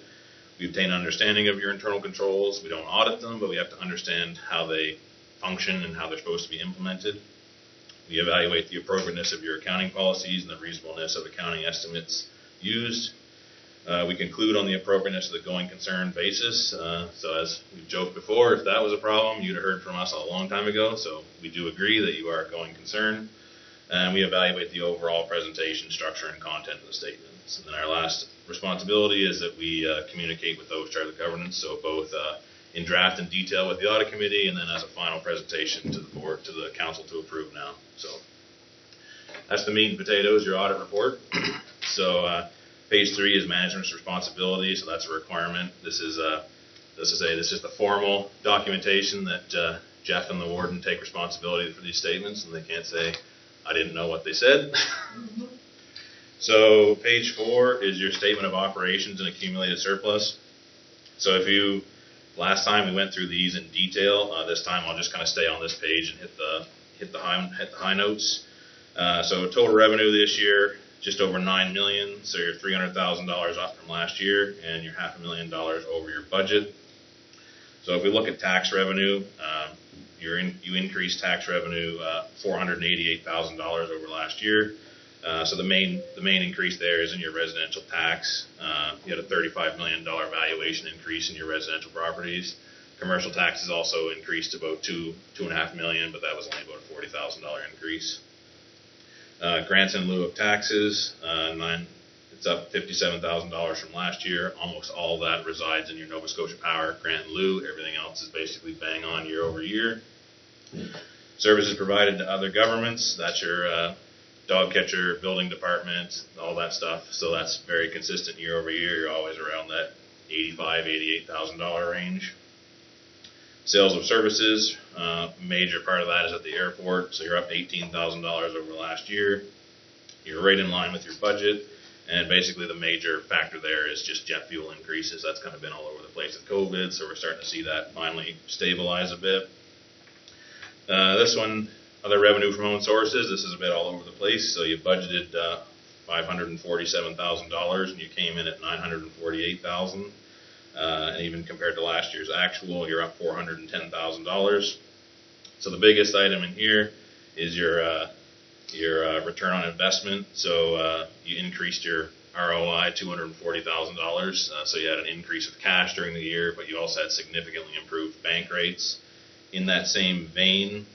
We obtain an understanding of your internal controls. We don't audit them, but we have to understand how they function and how they're supposed to be implemented. We evaluate the appropriateness of your accounting policies and the reasonableness of accounting estimates used. We conclude on the appropriateness of the going concern basis. So as we've joked before, if that was a problem, you'd have heard from us a long time ago. So we do agree that you are a going concern. And we evaluate the overall presentation, structure, and content of the statements. And then our last responsibility is that we communicate with those charged with governance. So both in draft and detail with the audit committee, and then as a final presentation to the board, to the council to approve now. So that's the meat and potatoes, your audit report. So page 3 is management's responsibility, so that's a requirement. This is the formal documentation that Jeff and the warden take responsibility for these statements, and they can't say, I didn't know what they said. So page 4 is your statement of operations and accumulated surplus. So last time we went through these in detail. This time I'll just kind of stay on this page and hit the high notes. So total revenue this year, just over $9 million. So you're $300,000 up from last year, and you're $500,000 over your budget. So if we look at tax revenue, you increased tax revenue $488,000 over last year. So the main increase there is in your residential tax. You had a $35 million valuation increase in your residential properties. Commercial taxes also increased about $2.5 million, but that was only about a $40,000 increase. Grants in lieu of taxes, it's up $57,000 from last year. Almost all that resides in your Nova Scotia Power grant in lieu. Everything else is basically bang on year over year. Services provided to other governments, that's your dog catcher, building department, all that stuff. So that's very consistent year over year. You're always around that $85,000, $88,000 range. Sales of services, major part of that is at the airport. So you're up $18,000 over last year. You're right in line with your budget. And basically the major factor there is just jet fuel increases. That's kind of been all over the place with COVID. So we're starting to see that finally stabilize a bit. This one, other revenue from own sources, this is a bit all over the place. So you budgeted $547,000 and you came in at $948,000. And even compared to last year's actual, you're up $410,000. So the biggest item in here is your return on investment. So you increased your ROI $240,000. So you had an increase of cash during the year, but you also had significantly improved bank rates. In that same vein,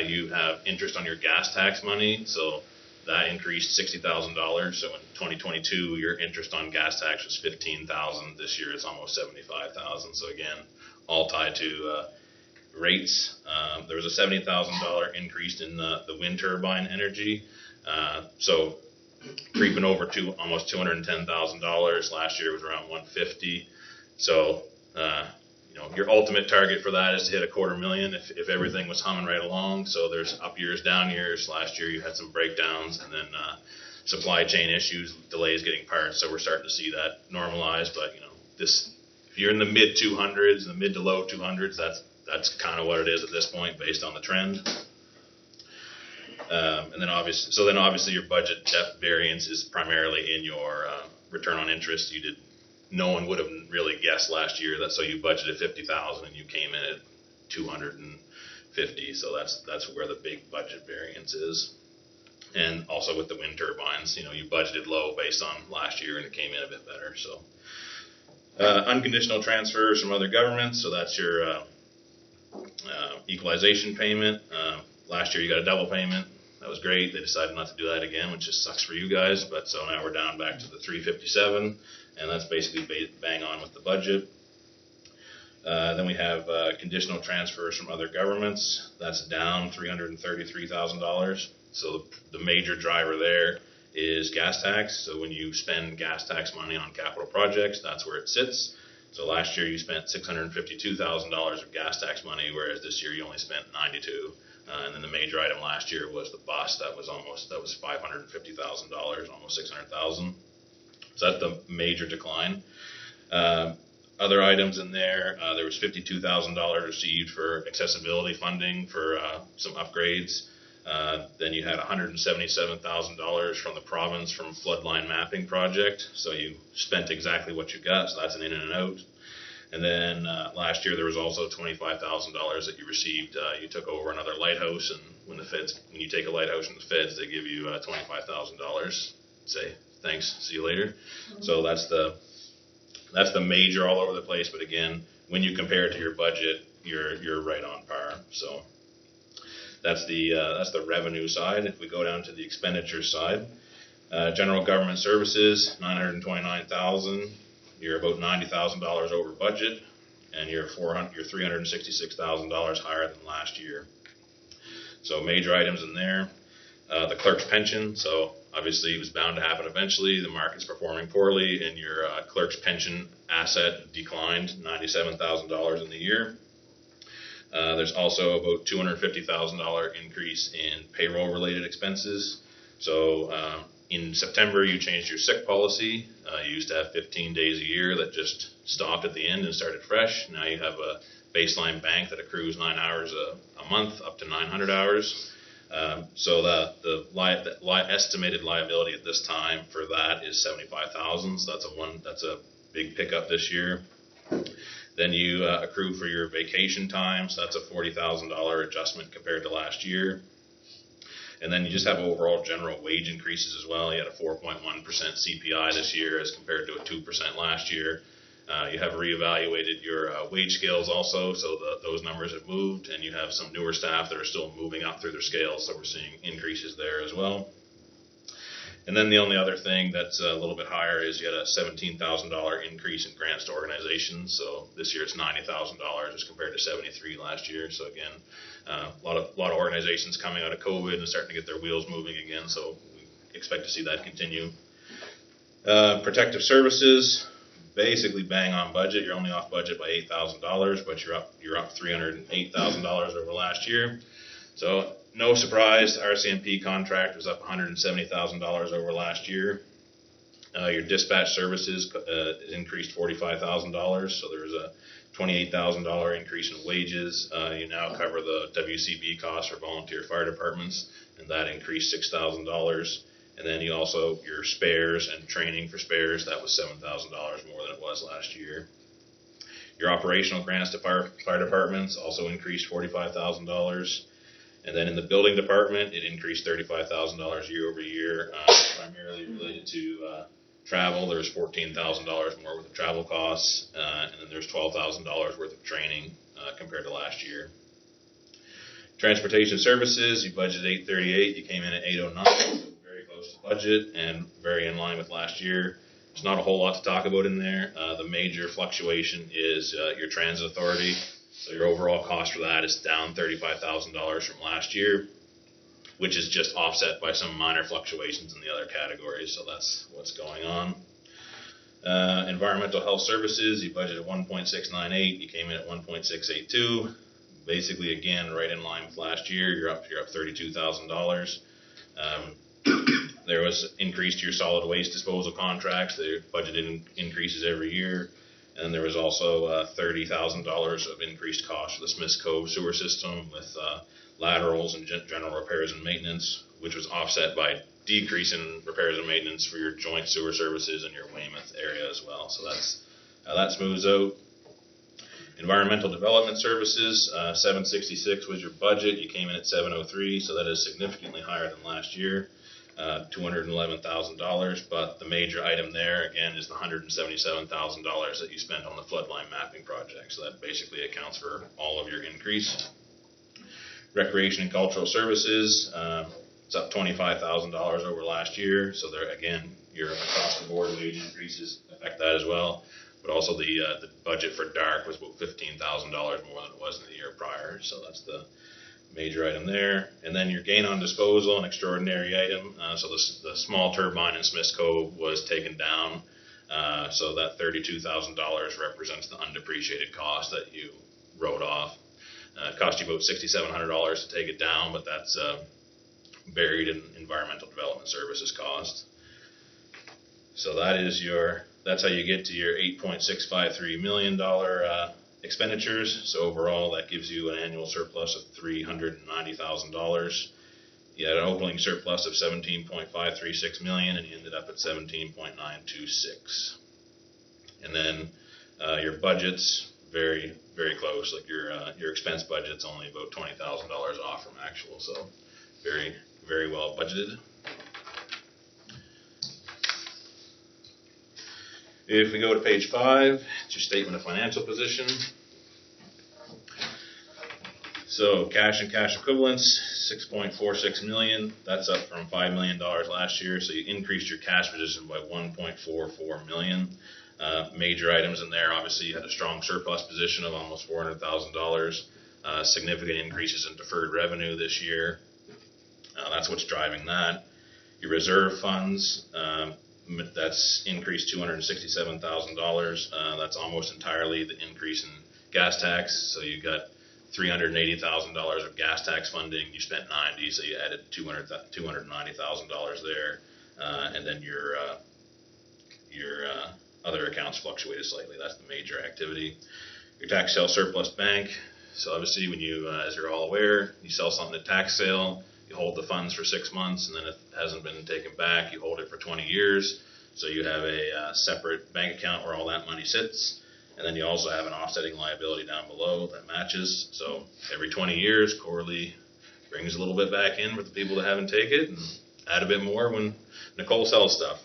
you have interest on your gas tax money, so that increased $60,000. So in 2022, your interest on gas tax was $15,000. This year, it's almost $75,000. So again, all tied to rates. There was a $70,000 increase in the wind turbine energy. So creeping over to almost $210,000. Last year was around $150,000. So your ultimate target for that is to hit $250,000 if everything was humming right along. So there's up years, down years. Last year you had some breakdowns, and then supply chain issues, delays getting parts. So we're starting to see that normalize. But if you're in the mid 200s, the mid to low 200s, that's kind of what it is at this point based on the trend. And then obviously your budget depth variance is primarily in your return on interest. No one would have really guessed last year that, so you budgeted $50,000 and you came in at $250,000. So that's where the big budget variance is. And also with the wind turbines, you budgeted low based on last year and it came in a bit better. So unconditional transfers from other governments. So that's your equalization payment. Last year you got a double payment. That was great. They decided not to do that again, which just sucks for you guys. But so now we're down back to the $357,000, and that's basically bang on with the budget. Then we have conditional transfers from other governments. That's down $333,000. So the major driver there is gas tax. So when you spend gas tax money on capital projects, that's where it sits. So last year you spent $652,000 of gas tax money, whereas this year you only spent $92,000. And then the major item last year was the bus. That was $550,000, almost $600,000. So that's the major decline. Other items in there, there was $52,000 received for accessibility funding for some upgrades. Then you had $177,000 from the province from floodline mapping project. So you spent exactly what you got. So that's an in and an out. And then last year there was also $25,000 that you received. You took over another lighthouse, and when you take a lighthouse from the feds, they give you $25,000. Say thanks, see you later. Mm-hmm. So that's the major all over the place. But again, when you compare it to your budget, you're right on par. So that's the revenue side. If we go down to the expenditure side, general government services, $929,000. You're about $90,000 over budget, and you're $366,000 higher than last year. So major items in there, the clerk's pension. So obviously it was bound to happen eventually. The market's performing poorly, and your clerk's pension asset declined $97,000 in the year. There's also about $250,000 increase in payroll-related expenses. So in September, you changed your sick policy. You used to have 15 days a year that just stopped at the end and started fresh. Now you have a baseline bank that accrues 9 hours a month, up to 900 hours. So the estimated liability at this time for that is $75,000. So that's a big pickup this year. Then you accrue for your vacation time. So that's a $40,000 adjustment compared to last year. And then you just have overall general wage increases as well. You had a 4.1% CPI this year as compared to a 2% last year. You have reevaluated your wage scales also, so those numbers have moved, and you have some newer staff that are still moving up through their scales, so we're seeing increases there as well. And then the only other thing that's a little bit higher is you had a $17,000 increase in grants to organizations. So this year it's $90,000 as compared to $73,000 last year. So again, a lot of organizations coming out of COVID and starting to get their wheels moving again. So we expect to see that continue. Protective services, basically bang on budget. You're only off budget by $8,000, but you're up $308,000 over last year. So no surprise, the RCMP contract was up $170,000 over last year. Your dispatch services increased $45,000, so there was a $28,000 increase in wages. You now cover the WCB costs for volunteer fire departments, and that increased $6,000. And then your spares and training for spares, that was $7,000 more than it was last year. Your operational grants to fire departments also increased $45,000. And then in the building department, it increased $35,000 year over year, primarily related to travel. There's $14,000 more worth of travel costs, and then there's $12,000 worth of training compared to last year. Transportation services, you budgeted 838, you came in at 809, very close to budget and very in line with last year. There's not a whole lot to talk about in there. The major fluctuation is your transit authority. So your overall cost for that is down $35,000 from last year, which is just offset by some minor fluctuations in the other categories. So that's what's going on. Environmental health services, you budgeted 1.698, you came in at 1.682. Basically, again, right in line with last year. You're up $32,000. There was increase to your solid waste disposal contracts. They're budgeted increases every year. And there was also $30,000 of increased cost for the Smiths Cove sewer system with laterals and general repairs and maintenance, which was offset by decrease in repairs and maintenance for your joint sewer services in your Weymouth area as well. So that's how that smooths out. Environmental development services, 766 was your budget. You came in at 703, so that is significantly higher than last year, $211,000. But the major item there, again, is the $177,000 that you spent on the floodline mapping project. So that basically accounts for all of your increase. Recreation and cultural services, it's up $25,000 over last year. So there, again, your across the board wage increases affect that as well. But also the budget for dark was about $15,000 more than it was in the year prior. So that's the major item there. And then your gain on disposal, an extraordinary item. So the small turbine in Smiths Cove was taken down. So that $32,000 represents the undepreciated cost that you wrote off. It cost you about $6,700 to take it down, but that's buried in environmental development services cost. So that's how you get to your $8.653 million expenditures. So overall, that gives you an annual surplus of $390,000. You had an opening surplus of $17.536 million, and you ended up at $17.926. And then your budget's very, very close. Like your expense budget's only about $20,000 off from actual. So very, very well budgeted. If we go to page 5, it's your statement of financial position. So cash and cash equivalents, $6.46 million. That's up from $5 million last year. So you increased your cash position by $1.44 million. Major items in there, obviously you had a strong surplus position of almost $400,000. Significant increases in deferred revenue this year. That's what's driving that. Your reserve funds, that's increased $267,000. That's almost entirely the increase in gas tax. So you got $380,000 of gas tax funding. You spent $90,000, so you added $290,000 there. And then your other accounts fluctuated slightly. That's the major activity. Your tax sale surplus bank. So obviously, when you, as you're all aware, you sell something at tax sale. You hold the funds for 6 months, and then if it hasn't been taken back, you hold it for 20 years. So you have a separate bank account where all that money sits. And then you also have an offsetting liability down below that matches. So every 20 years, Corley brings a little bit back in for the people that haven't taken it, and add a bit more when Nicole sells stuff.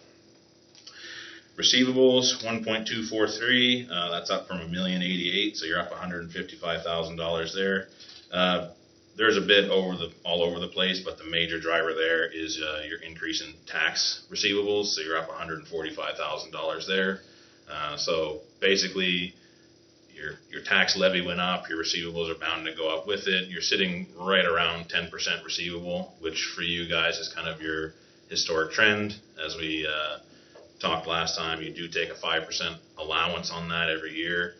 Receivables, 1.243. That's up from $1,088,000, so you're up $155,000 there. There's a bit all over the place, but the major driver there is your increase in tax receivables. So you're up $145,000 there. So basically, your tax levy went up. Your receivables are bound to go up with it. You're sitting right around 10% receivable, which for you guys is kind of your historic trend. As we talked last time, you do take a 5% allowance on that every year.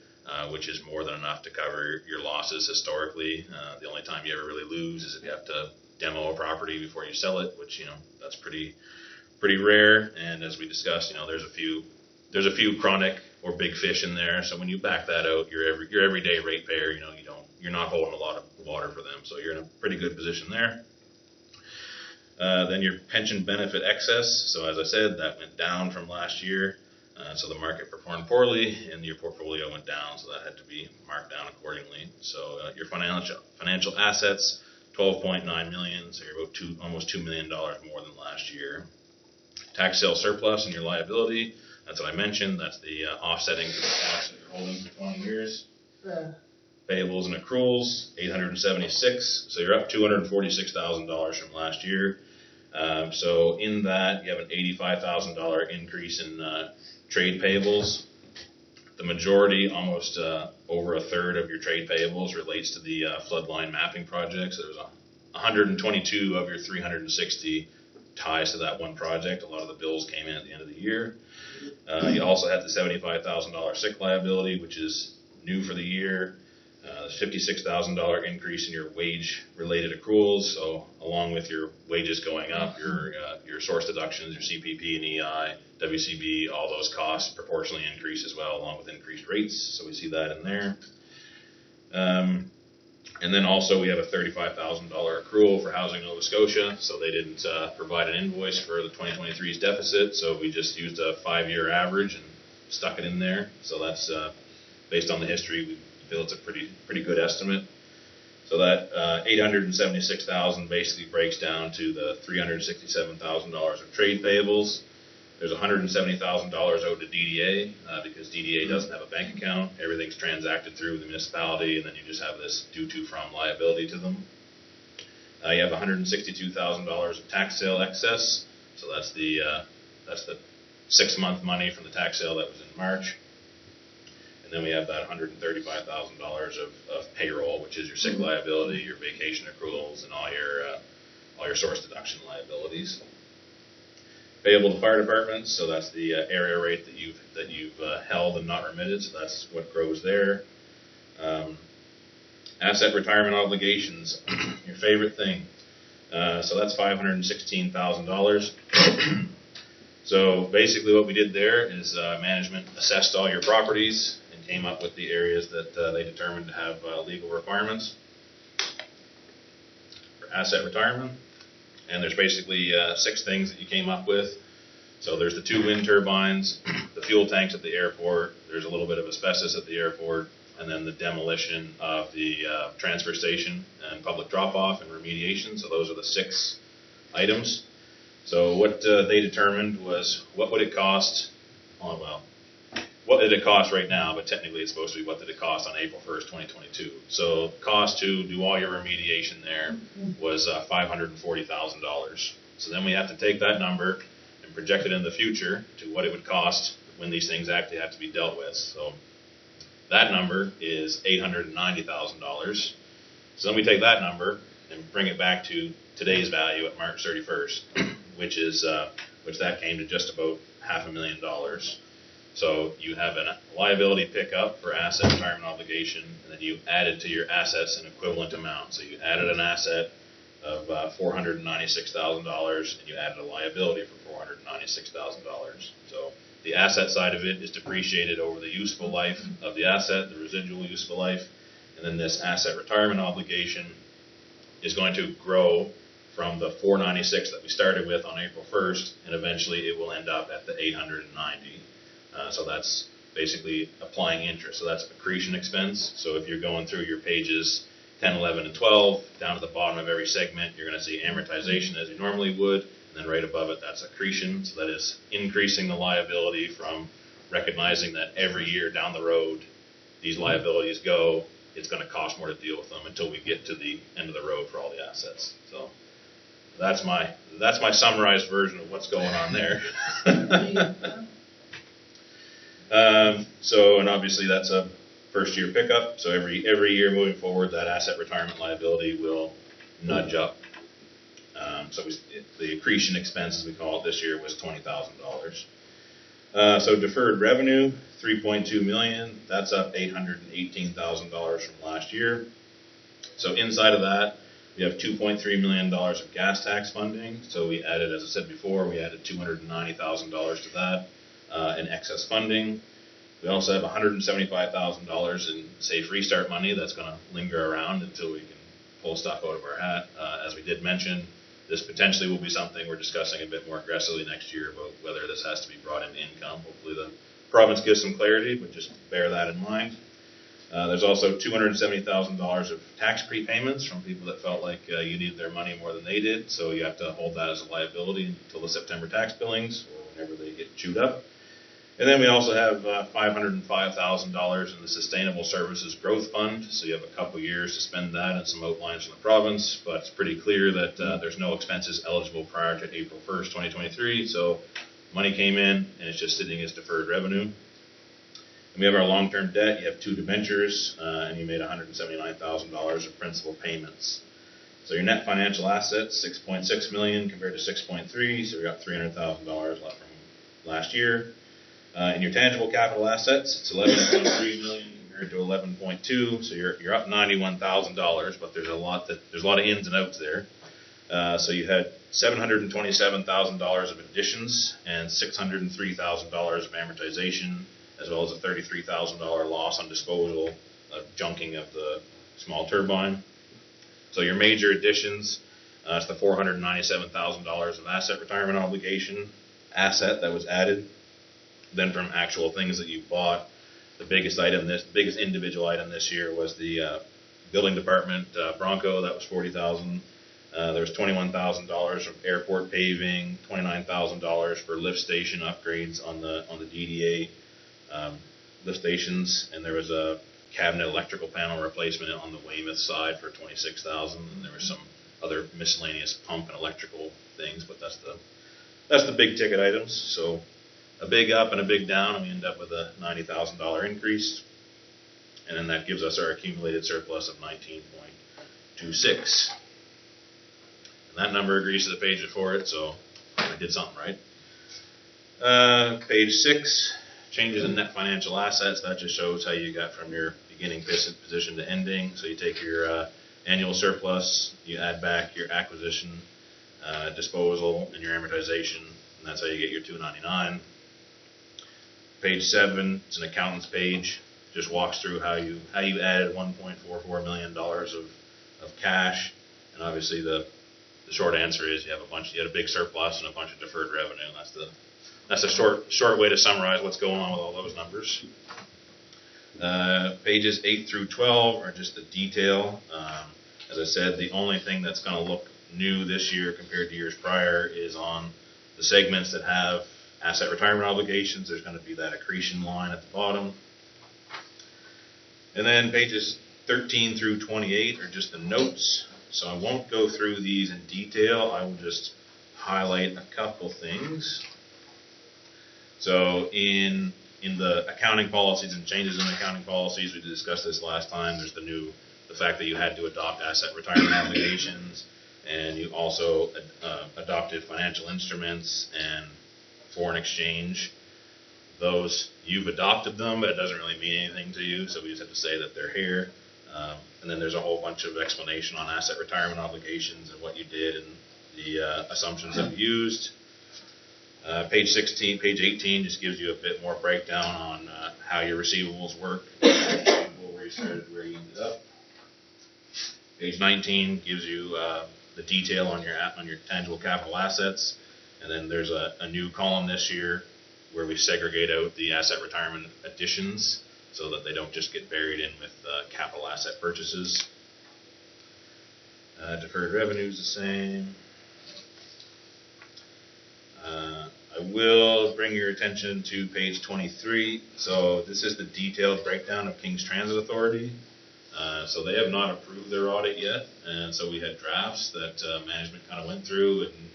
Which is more than enough to cover your losses historically. The only time you ever really lose is if you have to demo a property before you sell it, which, that's pretty rare. And as we discussed, there's a few chronic or big fish in there. So when you back that out, your everyday ratepayer, you're not holding a lot of water for them. So you're in a pretty good position there. Then your pension benefit excess. So as I said, that went down from last year. So the market performed poorly, and your portfolio went down, so that had to be marked down accordingly. So your financial assets, $12.9 million, so you're about almost $2 million more than last year. Tax sale surplus and your liability, that's what I mentioned. That's the offsetting to the tax that you're holding for 20 years. Payables and accruals, 876. So you're up $246,000 from last year. So in that, you have an $85,000 increase in trade payables. The majority, almost over a third of your trade payables, relates to the floodline mapping project. So there's 122 of your 360 ties to that one project. A lot of the bills came in at the end of the year. You also had the $75,000 sick liability, which is new for the year. $56,000 increase in your wage-related accruals. So along with your wages going up, your source deductions, your CPP and EI, WCB, all those costs proportionally increase as well, along with increased rates. So we see that in there. And then also we have a $35,000 accrual for Housing Nova Scotia. So they didn't provide an invoice for the 2023's deficit. So we just used a 5-year average and stuck it in there. So that's based on the history. We feel it's a pretty good estimate. So that $876,000 basically breaks down to the $367,000 of trade payables. There's $170,000 owed to DDA because DDA doesn't have a bank account. Everything's transacted through the municipality, and then you just have this due to from liability to them. You have $162,000 of tax sale excess. So that's the 6-month money from the tax sale that was in March. And then we have that $135,000 of payroll, which is your sick liability, your vacation accruals, and all your source deduction liabilities. Payable to fire departments, so that's the area rate that you've held and not remitted. So that's what grows there. Asset retirement obligations, your favorite thing. So that's $516,000. So basically, what we did there is management assessed all your properties and came up with the areas that they determined to have legal requirements for asset retirement. And there's basically 6 things that you came up with. So there's the 2 wind turbines, the fuel tanks at the airport, there's a little bit of asbestos at the airport, and then the demolition of the transfer station and public drop-off and remediation. So those are the 6 items. So what they determined was what would it cost, what did it cost right now, but technically it's supposed to be what did it cost on April 1st, 2022. So cost to do all your remediation there was $540,000. So then we have to take that number and project it in the future to what it would cost when these things actually have to be dealt with. So that number is $890,000. So then we take that number and bring it back to today's value at March 31st, which that came to just about $500,000. So you have a liability pickup for asset retirement obligation, and then you added to your assets an equivalent amount. So you added an asset of $496,000, and you added a liability for $496,000. So the asset side of it is depreciated over the useful life of the asset, the residual useful life, and then this asset retirement obligation is going to grow from the $496 that we started with on April 1st, and eventually it will end up at the $890. So that's basically applying interest. So that's accretion expense. So if you're going through your pages 10, 11, and 12, down to the bottom of every segment, you're going to see amortization as you normally would, and then right above it, that's accretion. So that is increasing the liability from recognizing that every year down the road, these liabilities go, it's going to cost more to deal with them until we get to the end of the road for all the assets. So that's my summarized version of what's going on there. And obviously that's a first year pickup. So every year moving forward, that asset retirement liability will nudge up. So the accretion expense, as we call it, this year was $20,000. So deferred revenue, $3.2 million. That's up $818,000 from last year. So inside of that, we have $2.3 million of gas tax funding. So we added, as I said before, we added $290,000 to that in excess funding. We also have $175,000 in safe restart money that's going to linger around until we can pull stuff out of our hat. As we did mention, this potentially will be something we're discussing a bit more aggressively next year about whether this has to be brought into income. Hopefully the province gives some clarity, but just bear that in mind. There's also $270,000 of tax prepayments from people that felt like you needed their money more than they did, so you have to hold that as a liability until the September tax billings or whenever they get chewed up. And then we also have $505,000 in the Sustainable Services Growth Fund. So you have a couple years to spend that and some outlines from the province, but it's pretty clear that there's no expenses eligible prior to April 1st, 2023. So money came in and it's just sitting as deferred revenue. And we have our long-term debt. You have 2 debentures, and you made $179,000 of principal payments. So your net financial assets, $6.6 million compared to $6.3, so we got $300,000 left from last year. In your tangible capital assets, it's $11.3 million compared to $11.2, so you're up $91,000, but there's a lot of ins and outs there. So you had $727,000 of additions and $603,000 of amortization, as well as a $33,000 loss on disposal of junking of the small turbine. So your major additions, it's the $497,000 of asset retirement obligation asset that was added. Then from actual things that you bought, the biggest individual item this year was the building department Bronco. That was $40,000. There was $21,000 of airport paving, $29,000 for lift station upgrades on the DDA lift stations, and there was a cabinet electrical panel replacement on the Weymouth side for $26,000, and there was some other miscellaneous pump and electrical things, but that's the big ticket items. So a big up and a big down, and we end up with a $90,000 increase, and then that gives us our accumulated surplus of 19.26. And that number agrees to the page before it, so I did something right. Page 6, changes in net financial assets. That just shows how you got from your beginning position to ending. So you take your annual surplus, you add back your acquisition, disposal, and your amortization, and that's how you get your $299. Page 7, it's an accountant's page. Just walks through how you added $1.44 million of cash, and obviously the short answer is you had a big surplus and a bunch of deferred revenue. And that's a short way to summarize what's going on with all those numbers. Pages 8 through 12 are just the detail. As I said, the only thing that's going to look new this year compared to years prior is on the segments that have asset retirement obligations. There's going to be that accretion line at the bottom. And then pages 13 through 28 are just the notes. So I won't go through these in detail. I will just highlight a couple things. So in the accounting policies and changes in accounting policies, we discussed this last time. There's the fact that you had to adopt asset retirement obligations, and you also adopted financial instruments and foreign exchange. Those, you've adopted them, but it doesn't really mean anything to you, so we just have to say that they're here. And then there's a whole bunch of explanation on asset retirement obligations and what you did and the assumptions that we used. Page 18 just gives you a bit more breakdown on how your receivables work, where you started, where you ended up. Page 19 gives you the detail on your tangible capital assets, and then there's a new column this year where we segregate out the asset retirement additions so that they don't just get buried in with capital asset purchases. Deferred revenue is the same. I will bring your attention to page 23. So this is the detailed breakdown of King's Transit Authority. So they have not approved their audit yet, and so we had drafts that management kind of went through, and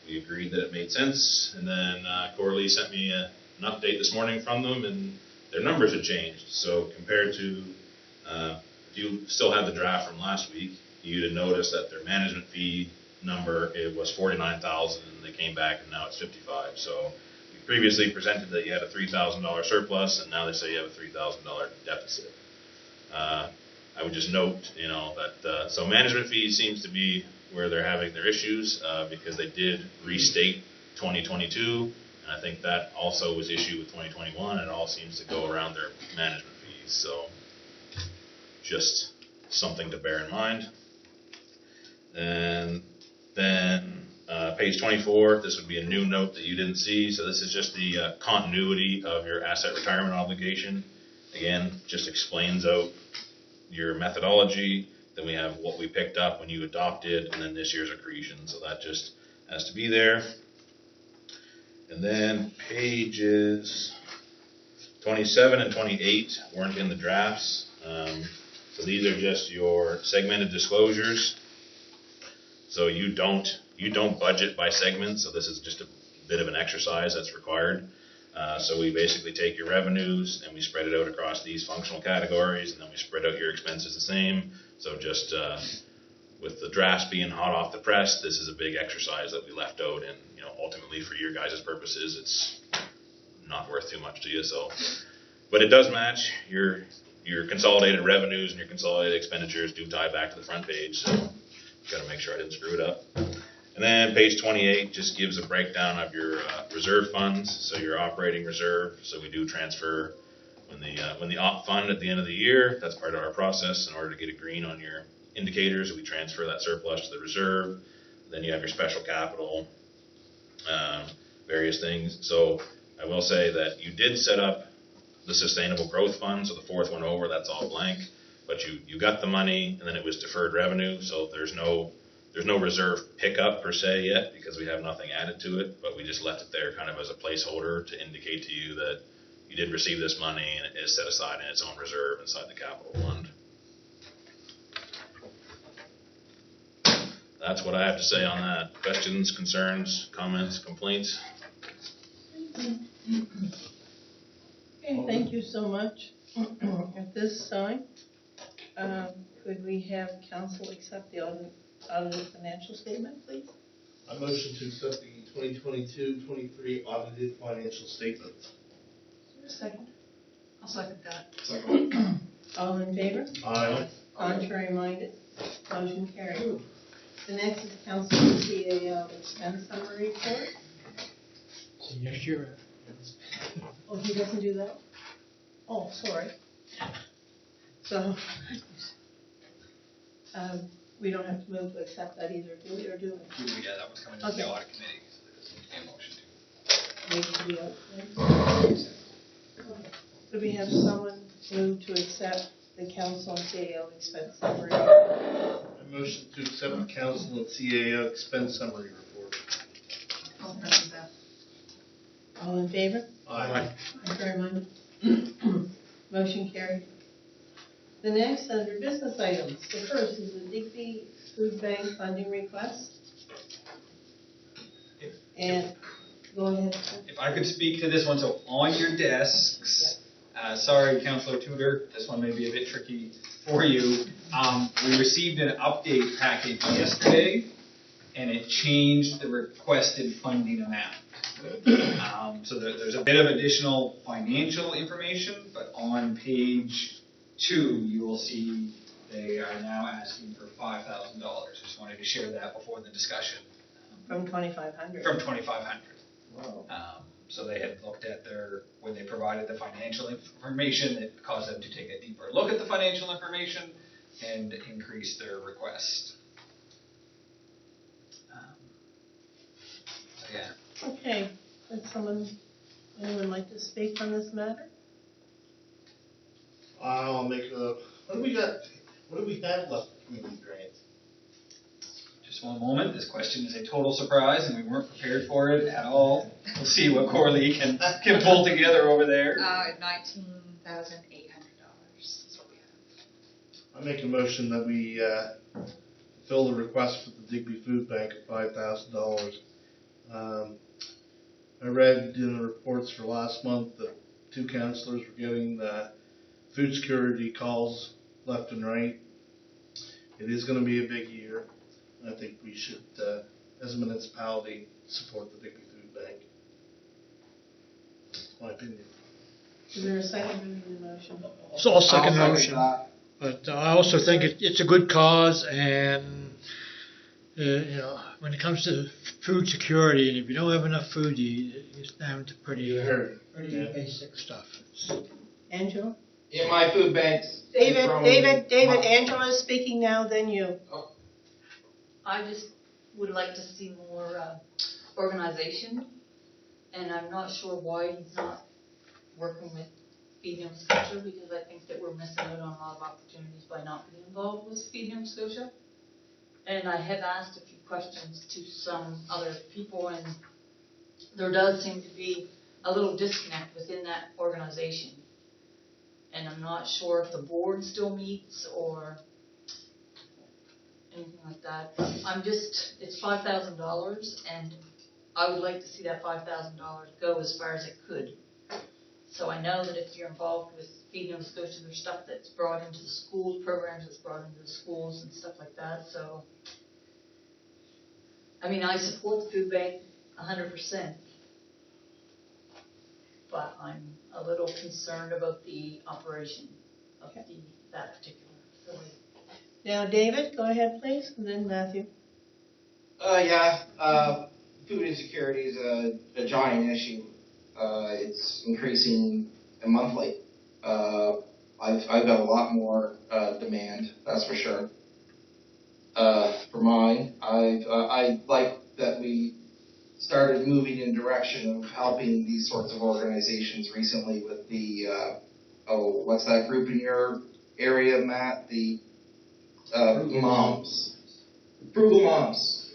we agreed that it made sense. And then Coralie sent me an update this morning from them, and their numbers had changed. So compared to, if you still have the draft from last week, you'd have noticed that their management fee number, it was $49,000, and they came back and now it's $55,000. So we previously presented that you had a $3,000 surplus, and now they say you have a $3,000 deficit. I would just note, that so management fees seems to be where they're having their issues because they did restate 2022, and I think that also was issued with 2021, and it all seems to go around their management fees. So just something to bear in mind. And then page 24, this would be a new note that you didn't see. So this is just the continuity of your asset retirement obligation. Again, just explains out your methodology. Then we have what we picked up when you adopted, and then this year's accretion. So that just has to be there. And then pages 27 and 28 weren't in the drafts. So these are just your segmented disclosures. So you don't budget by segment, so this is just a bit of an exercise that's required. So we basically take your revenues and we spread it out across these functional categories, and then we spread out your expenses the same. So just with the drafts being hot off the press, this is a big exercise that we left out, and ultimately for your guys' purposes, it's not worth too much to you. So, but it does match your consolidated revenues and your consolidated expenditures do tie back to the front page. So got to make sure I didn't screw it up. And then page 28 just gives a breakdown of your reserve funds, so your operating reserve. So we do transfer when the op fund at the end of the year. That's part of our process. In order to get a green on your indicators, we transfer that surplus to the reserve. Then you have your special capital, various things. So I will say that you did set up the sustainable growth fund. So the fourth one over, that's all blank. But you got the money, and then it was deferred revenue. So there's no reserve pickup per se yet, because we have nothing added to it, but we just left it there kind of as a placeholder to indicate to you that you did receive this money and it is set aside in its own reserve inside the capital fund. That's what I have to say on that. Questions, concerns, comments, complaints? Okay, thank you so much. At this time, could we have council accept the audited financial statement, please? I motion to accept the 2022-23 audited financial statements. Is there a second? I'll second that. Second. All in favor? Aye. Contrary minded? Motion carried. The next is council CAO expense summary report. See you next year. Oh, he doesn't do that? Oh, sorry. So, we don't have to move to accept that either, do we, or do we? Yeah, that was coming to Okay. the audit committee, so there's a motion to. Wait to be okay. So we have someone move to accept the council and CAO expense summary report. I motion to accept the council and CAO expense summary report. I'll second that. All in favor? Aye. Contrary minded? Motion carried. The next, under business items, the first is the Digby Food Bank funding request. And, go ahead. If I could speak to this one, so on your desks, sorry, Councillor Tudor, this one may be a bit tricky for you. We received an update package yesterday, and it changed the requested funding amount. So there's a bit of additional financial information, but on page 2, you will see they are now asking for $5,000. Just wanted to share that before the discussion. From 2,500. From 2,500. Whoa. So they had looked at when they provided the financial information, it caused them to take a deeper look at the financial information and increase their request. So yeah. Okay, would anyone like to speak on this matter? I'll make a, what do we have left for community grants? Just one moment. This question is a total surprise, and we weren't prepared for it at all. We'll see what Corley can pull together over there. $19,800 is what we have. I make a motion that we fill the request for the Digby Food Bank at $5,000. I read in the reports for last month that 2 councillors were getting food security calls left and right. It is going to be a big year. I think we should, as a municipality, support the Digby Food Bank. That's my opinion. Is there a second to the motion? So I'll second the I'll motion. that. But I also think it's a good cause, and when it comes to food security, and if you don't have enough food to eat, it's down to pretty basic stuff. Angela? In my food banks. David, from my- Angela is speaking now, then you. I just would like to see more organization, and I'm not sure why he's not working with Feed Nova Scotia, because I think that we're missing out on a lot of opportunities by not being involved with Feed Nova Scotia. And I have asked a few questions to some other people, and there does seem to be a little disconnect within that organization. And I'm not sure if the board still meets or anything like that. It's $5,000, and I would like to see that $5,000 go as far as it could. So I know that if you're involved with Feed Nova Scotia, there's stuff that's brought into the schools, programs that's brought into the schools and stuff like that. So, I mean, I support the food bank 100%, but I'm a little concerned about the operation of that particular facility. Now, David, go ahead, please, and then Matthew. Food insecurity is a giant issue. It's increasing monthly. I've got a lot more demand, that's for sure. For mine, I like that we started moving in direction of helping these sorts of organizations recently with the what's that group in your area, Matt? The moms, frugal moms.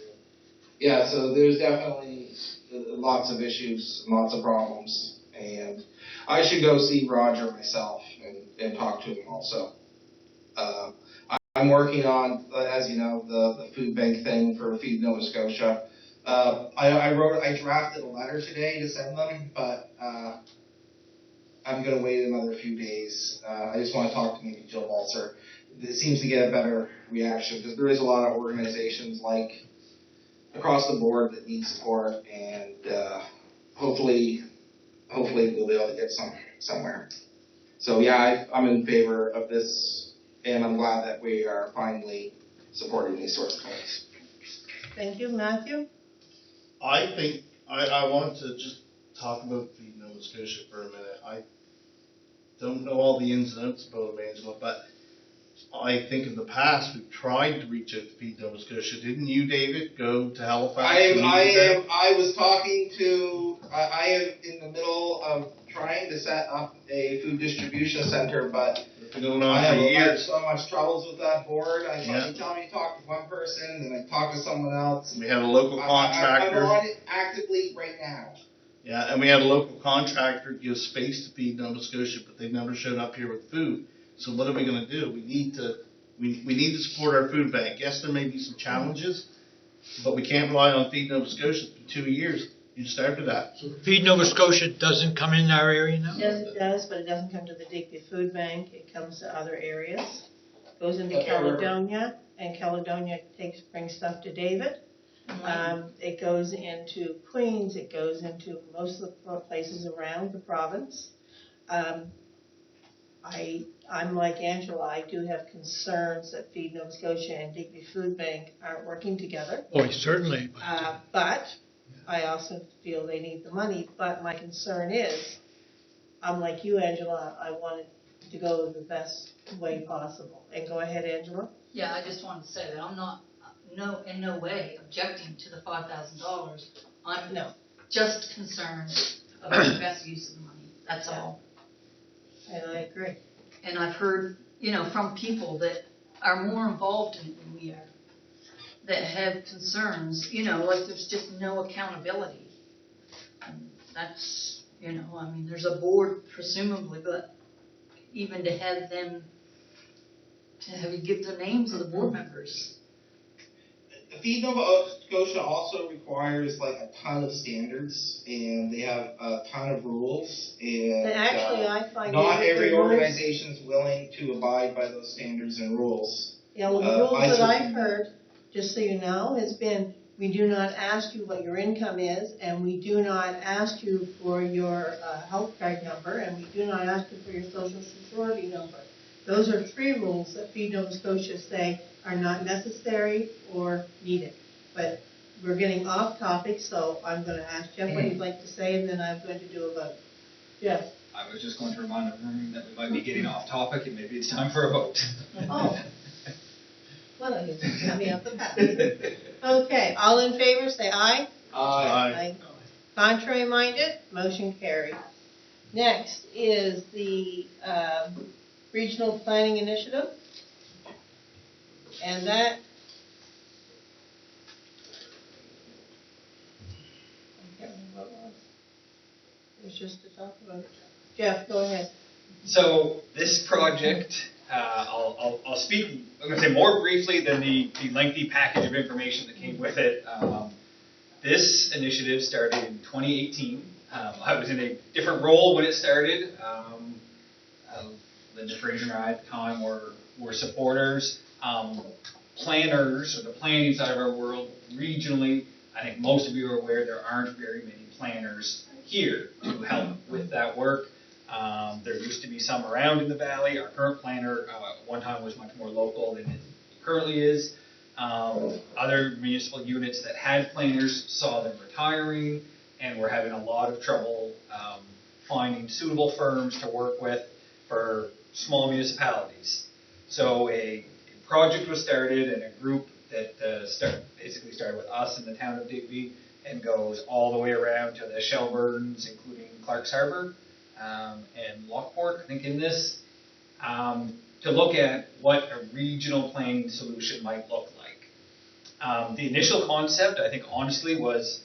Yeah, so there's definitely lots of issues, lots of problems, and I should go see Roger myself and talk to him also. I'm working on, as you know, the food bank thing for Feed Nova Scotia. I drafted a letter today to send them, but I'm going to wait another few days. I just want to talk to maybe Jill Balser. It seems to get a better reaction because there is a lot of organizations like across the board that need support, and hopefully we'll be able to get somewhere. So yeah, I'm in favor of this, and I'm glad that we are finally supporting these sorts of things. Thank you, Matthew. I think I want to just talk about Feed Nova Scotia for a minute. I don't know all the ins and outs about them, Angela, but I think in the past we've tried to reach out to Feed Nova Scotia. Didn't you, David, go to Halifax? I was talking to. I am in the middle of trying to set up a food distribution center, but I have so much troubles with that board. You tell me to talk to one person, then I talk to someone else. We had a local contractor. I'm on it actively right now. Yeah, and we had a local contractor give space to Feed Nova Scotia, but they've never shown up here with food. So what are we going to do? We need to support our food bank. Yes, there may be some challenges, but we can't rely on Feed Nova Scotia for 2 years. You started that. So Feed Nova Scotia doesn't come in our area now? Yes, it does, but it doesn't come to the Digby Food Bank. It comes to other areas. Goes into Caledonia, and Caledonia brings stuff to David. It goes into Queens. It goes into most of the places around the province. I'm like Angela. I do have concerns that Feed Nova Scotia and Digby Food Bank aren't working together. Oh, certainly. But I also feel they need the money. But my concern is, I'm like you, Angela. I want it to go the best way possible. And go ahead, Angela. Yeah, I just wanted to say that I'm not, in no way objecting to the $5,000. I'm just concerned about the best use of the money. That's all. And I agree. And I've heard, from people that are more involved in it than we are, that have concerns, like there's just no accountability. And that's, there's a board presumably, but even to have you give the names of the board members. Feed Nova Scotia also requires like a ton of standards, and they have a ton of rules. And actually, I find not every organization is willing to abide by those standards and rules. Yeah, well, the rules that I've heard, just so you know, has been we do not ask you what your income is, and we do not ask you for your health card number, and we do not ask you for your social security number. Those are 3 rules that Feed Nova Scotia say are not necessary or needed. But we're getting off topic, so I'm going to ask Jeff what he'd like to say, and then I'm going to do a vote. Jeff? I was just going to remind everyone that we might be getting off topic, and maybe it's time for a vote. Oh. Well, you got me off the path. Okay, all in favor, say aye. Aye. Contrary minded, motion carried. Next is the Regional Planning Initiative. And that, I can't remember what it was. It's just to talk about it. Jeff, go ahead. So this project, I'll speak, I'm going to say more briefly than the lengthy package of information that came with it. This initiative started in 2018. I was in a different role when it started. Linda Fraser and I at the time were supporters. Planners, or the planning side of our world, regionally, I think most of you are aware there aren't very many planners here to help with that work. There used to be some around in the valley. Our current planner at one time was much more local than it currently is. Other municipal units that had planners saw them retiring and were having a lot of trouble finding suitable firms to work with for small municipalities. So a project was started, and a group that basically started with us in the town of Digby and goes all the way around to the Shelburnes, including Clark's Harbour and Lockport, I think, in this, to look at what a regional planning solution might look like. The initial concept, I think, honestly, was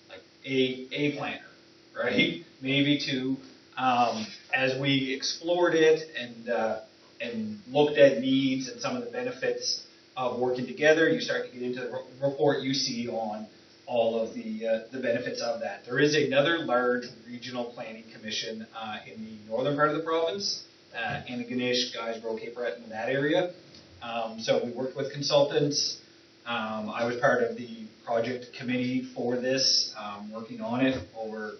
like a planner, right? Maybe two. As we explored it and looked at needs and some of the benefits of working together, you start to get into the report you see on all of the benefits of that. There is another large regional planning commission in the northern part of the province, Antigonish, Guysborough, Cape Breton, that area. So we worked with consultants. I was part of the project committee for this, working on it over,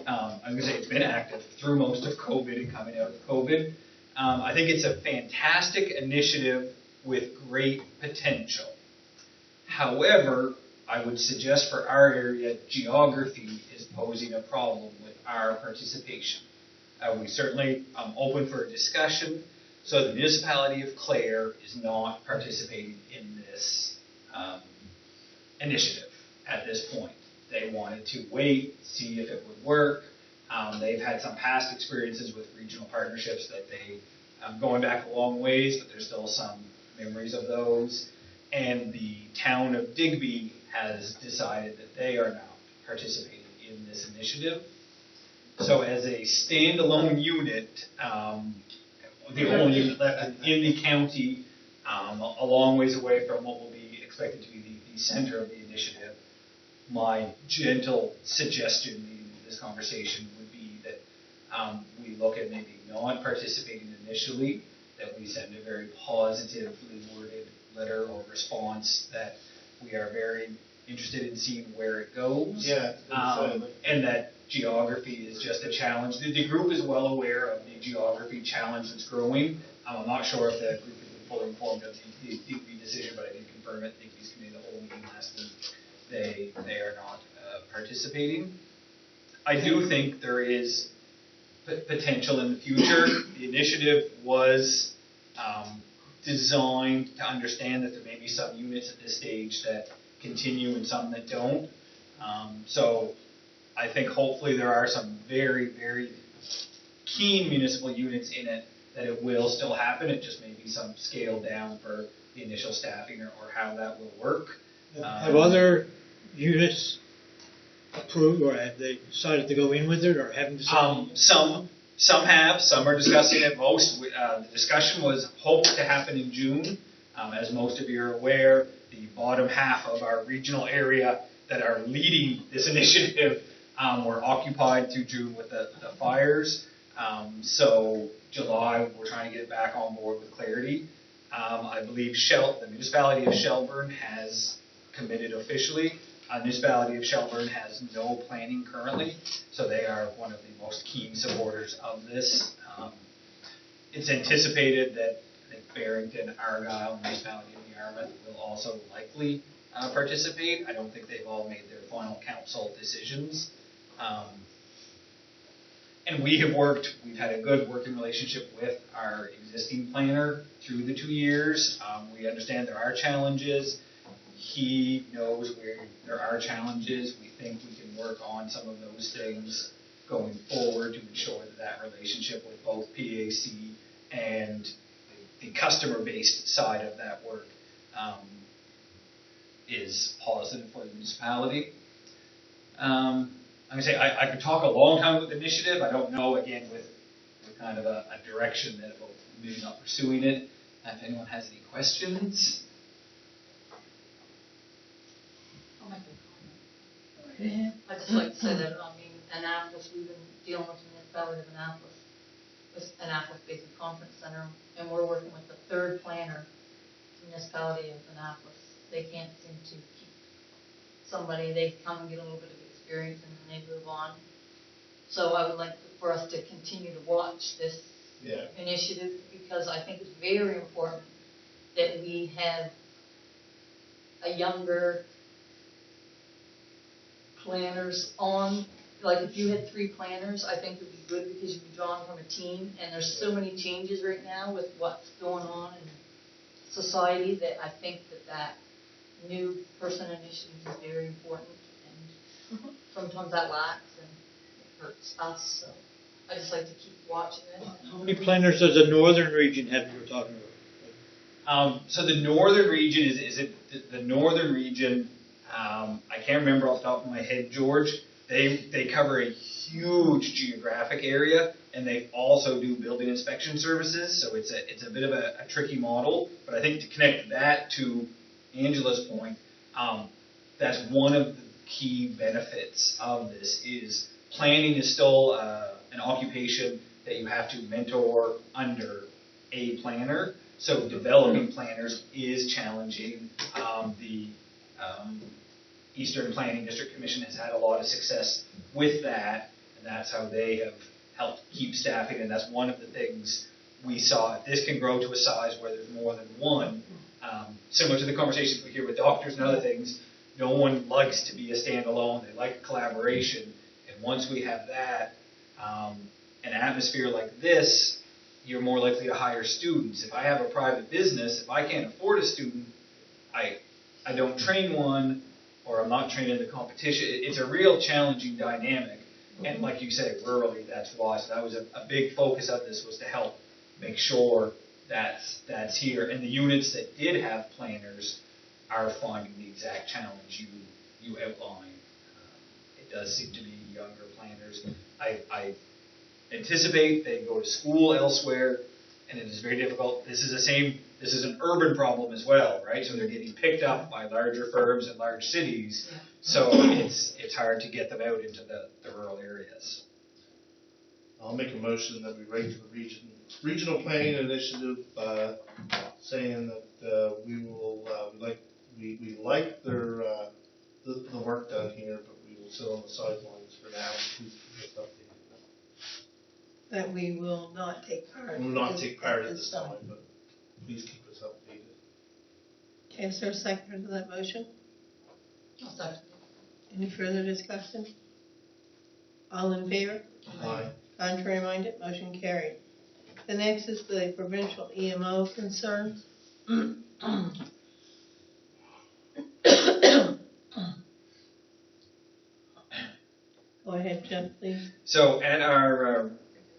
I'm going to say it's been active through most of COVID and coming out of COVID. I think it's a fantastic initiative with great potential. However, I would suggest for our area, geography is posing a problem with our participation. We certainly open for a discussion. So the municipality of Clare is not participating in this initiative at this point. They wanted to wait, see if it would work. They've had some past experiences with regional partnerships that they, going back a long ways, but there's still some memories of those. And the town of Digby has decided that they are not participating in this initiative. So as a standalone unit, the only unit left in the county, a long ways away from what will be expected to be the center of the initiative, my gentle suggestion in this conversation would be that we look at maybe not participating initially, that we send a very positively worded letter or response that we are very interested in seeing where it goes. Yeah. And that geography is just a challenge. The group is well aware of the geography challenge that's growing. I'm not sure if the group has been fully informed of the Digby decision, but I did confirm at Digby's committee the whole meeting last week. They are not participating. I do think there is potential in the future. The initiative was designed to understand that there may be some units at this stage that continue and some that don't. So I think hopefully there are some very, very keen municipal units in it that it will still happen. It just may be some scaled down for the initial staffing or how that will work. Have other units approved, or have they decided to go in with it, or haven't decided? Some have, some are discussing it. Most, the discussion was hoped to happen in June. As most of you are aware, the bottom half of our regional area that are leading this initiative were occupied through June with the fires. So July, we're trying to get back on board with clarity. I believe the municipality of Shelburne has committed officially. The municipality of Shelburne has no planning currently, so they are one of the most keen supporters of this. It's anticipated that Barrington, Argyll, and the municipality of Yarmouth will also likely participate. I don't think they've all made their final council decisions. And we've had a good working relationship with our existing planner through the 2 years. We understand there are challenges. He knows where there are challenges. We think we can work on some of those things going forward to ensure that relationship with both PAC and the customer-based side of that work is positive for the municipality. I'm gonna say, I could talk a long time with the initiative. I don't know, again, with kind of a direction that will maybe not pursuing it. If anyone has any questions. I'll make a comment. I'd just like to say that, I mean, Annapolis, we've been dealing with the municipality of Annapolis, with Annapolis Basin Conference Center, and we're working with the third planner, municipality of Annapolis. They can't seem to keep somebody, they come and get a little bit of experience and then they move on. So I would like for us to continue to watch this initiative, because I think it's very important that we have a younger planners on. Like if you had 3 planners, I think it would be good because you'd be drawn from a team, and there's so many changes right now with what's going on in society that I think that new person initiative is very important, and sometimes that lacks and it hurts us, so I just like to keep watching it. How many planners does the northern region have you were talking about? So the northern region is it the northern region. I can't remember off the top of my head, George. They cover a huge geographic area, and they also do building inspection services. So it's a bit of a tricky model. But I think to connect that to Angela's point, that's one of the key benefits of this is planning is still an occupation that you have to mentor under a planner. So developing planners is challenging. The Eastern Planning District Commission has had a lot of success with that, and that's how they have helped keep staffing, and that's one of the things we saw. If this can grow to a size where there's more than one, similar to the conversations we hear with doctors and other things, no one likes to be a standalone. They like collaboration, and once we have that, an atmosphere like this, you're more likely to hire students. If I have a private business, if I can't afford a student, I don't train one, or I'm not trained in the competition. It's a real challenging dynamic. And like you say, rurally, that's why. So that was a big focus of this, was to help make sure that's here. And the units that did have planners are finding the exact challenge you outline. It does seem to be younger planners. I anticipate they go to school elsewhere, and it is very difficult. This is an urban problem as well, right? So they're getting picked up by larger firms in large cities. Yeah. So it's hard to get them out into the rural areas. I'll make a motion that we raise the regional planning initiative, saying that we will we like their the work done here, but we will sit on the sidelines for now. Please keep us updated. That we will not take part. We will not take part at this time, but please keep us updated. Okay, is there a second to that motion? I'll second. Any further discussion? All in favor? Aye. Contrary minded, motion carried. The next is the provincial EMO concerns. Go ahead, Jeff, please. So at our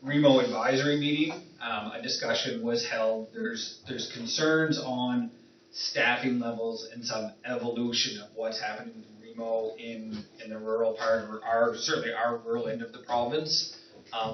REMO advisory meeting, a discussion was held. There's concerns on staffing levels and some evolution of what's happening with REMO in the rural part, or certainly our rural end of the province.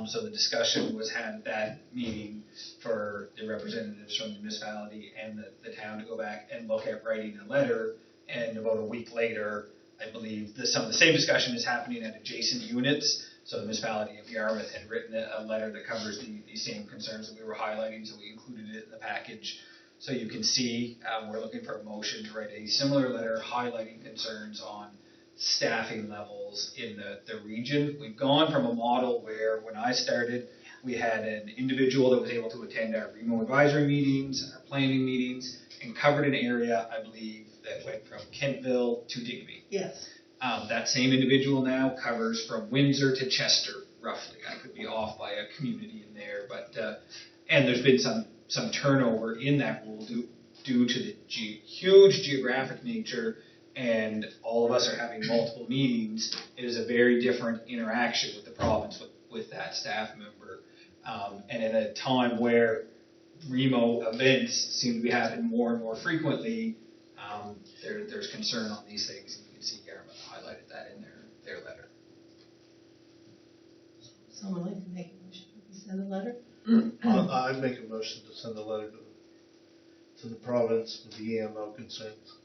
So the discussion was had at that meeting for the representatives from the municipality and the town to go back and look at writing a letter. And about a week later, I believe some of the same discussion is happening at adjacent units. So the municipality of Yarmouth had written a letter that covers the same concerns that we were highlighting, so we included it in the package. So you can see we're looking for a motion to write a similar letter highlighting concerns on staffing levels in the region. We've gone from a model where when I started, we had an individual that was able to attend our REMO advisory meetings and our planning meetings and covered an area, I believe, that went from Kentville to Digby. Yes. That same individual now covers from Windsor to Chester, roughly. I could be off by a community in there, but and there's been some turnover in that role due to the huge geographic nature, and all of us are having multiple meetings. It is a very different interaction with the province with that staff member, and at a time where REMO events seem to be happening more and more frequently, there's concern on these things. You can see Yarmouth highlighted that in their letter. Someone like to make a motion to send a letter? I'd make a motion to send a letter to the province with the EMO concerns.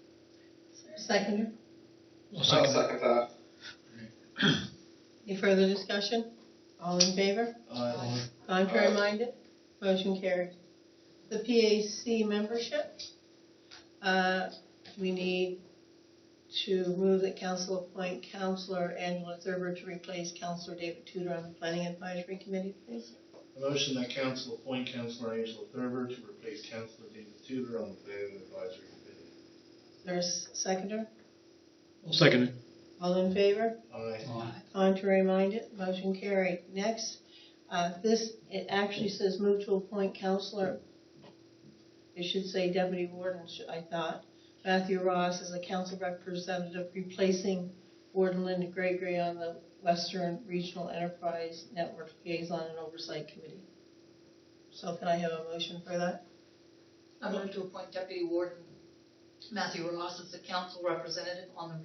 Seconder? I'll I'll second second that. Any further discussion? All in favor? Aye. Contrary minded? Motion carried. The PAC membership, we need to move that council appoint Councillor Angela Thurber to replace Councillor David Tudor on the Planning Advisory Committee, please. A motion that council appoint Councillor Angela Thurber to replace Councillor David Tudor on the Planning Advisory Committee. There's a seconder? I'll second it. All in favor? Aye. Contrary minded? Motion carried. Next, it actually says move to appoint Councillor, it should say Deputy Warden, I thought, Matthew Ross as a council representative replacing Warden Linda Gregory on the Western Regional Enterprise Network Liaison and Oversight Committee. So can I have a motion for that? I move to appoint Deputy Warden Matthew Ross as the council representative on the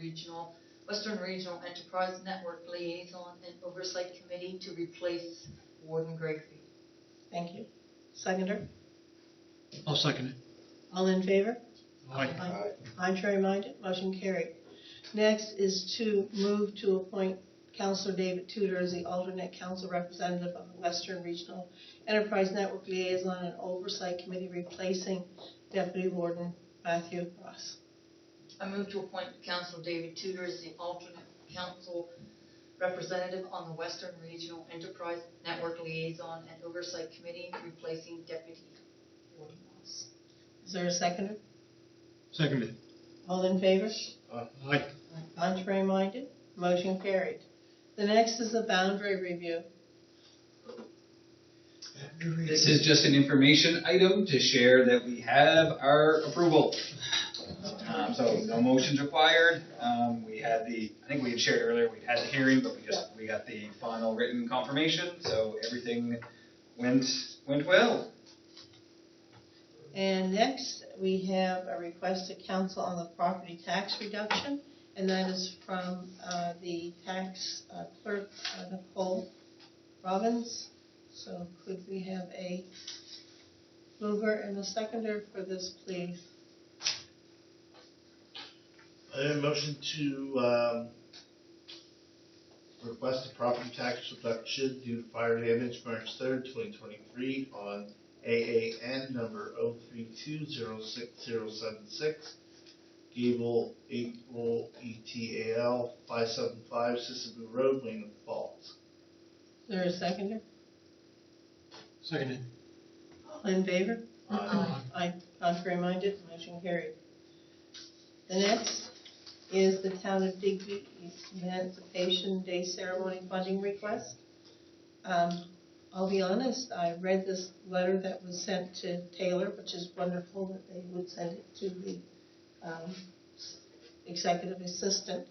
Western Regional Enterprise Network Liaison and Oversight Committee to replace Warden Gregory. Thank you. Seconder? I'll second it. All in favor? Aye. Contrary minded? Motion carried. Next is to move to appoint Councillor David Tudor as the alternate council representative of the Western Regional Enterprise Network Liaison and Oversight Committee, replacing Deputy Warden Matthew Ross. I move to appoint Councillor David Tudor as the alternate council representative on the Western Regional Enterprise Network Liaison and Oversight Committee, replacing Deputy Warden Ross. Is there a seconder? Second it. All in favor? Aye. Contrary minded? Motion carried. The next is the boundary review. This is just an information item to share that we have our approval. So no motions required. I think we had shared earlier, we had the hearing, but we got the final written confirmation, so everything went well. And next, we have a request to council on the property tax reduction, and that is from the tax clerk, Nicole Robbins. So could we have a mover and a seconder for this, please? I have a motion to request a property tax reduction due to fire damage March 3rd, 2023 on AAN number 0320676, Gable April ETAL 575 Sissebu Road, Weymouth Falls. Is there a seconder? Second it. All in favor? Aye. Aye. Contrary minded? Motion carried. The next is the Town of Digby Emancipation Day Ceremony funding request. I'll be honest, I read this letter that was sent to Taylor, which is wonderful that they would send it to the executive assistant.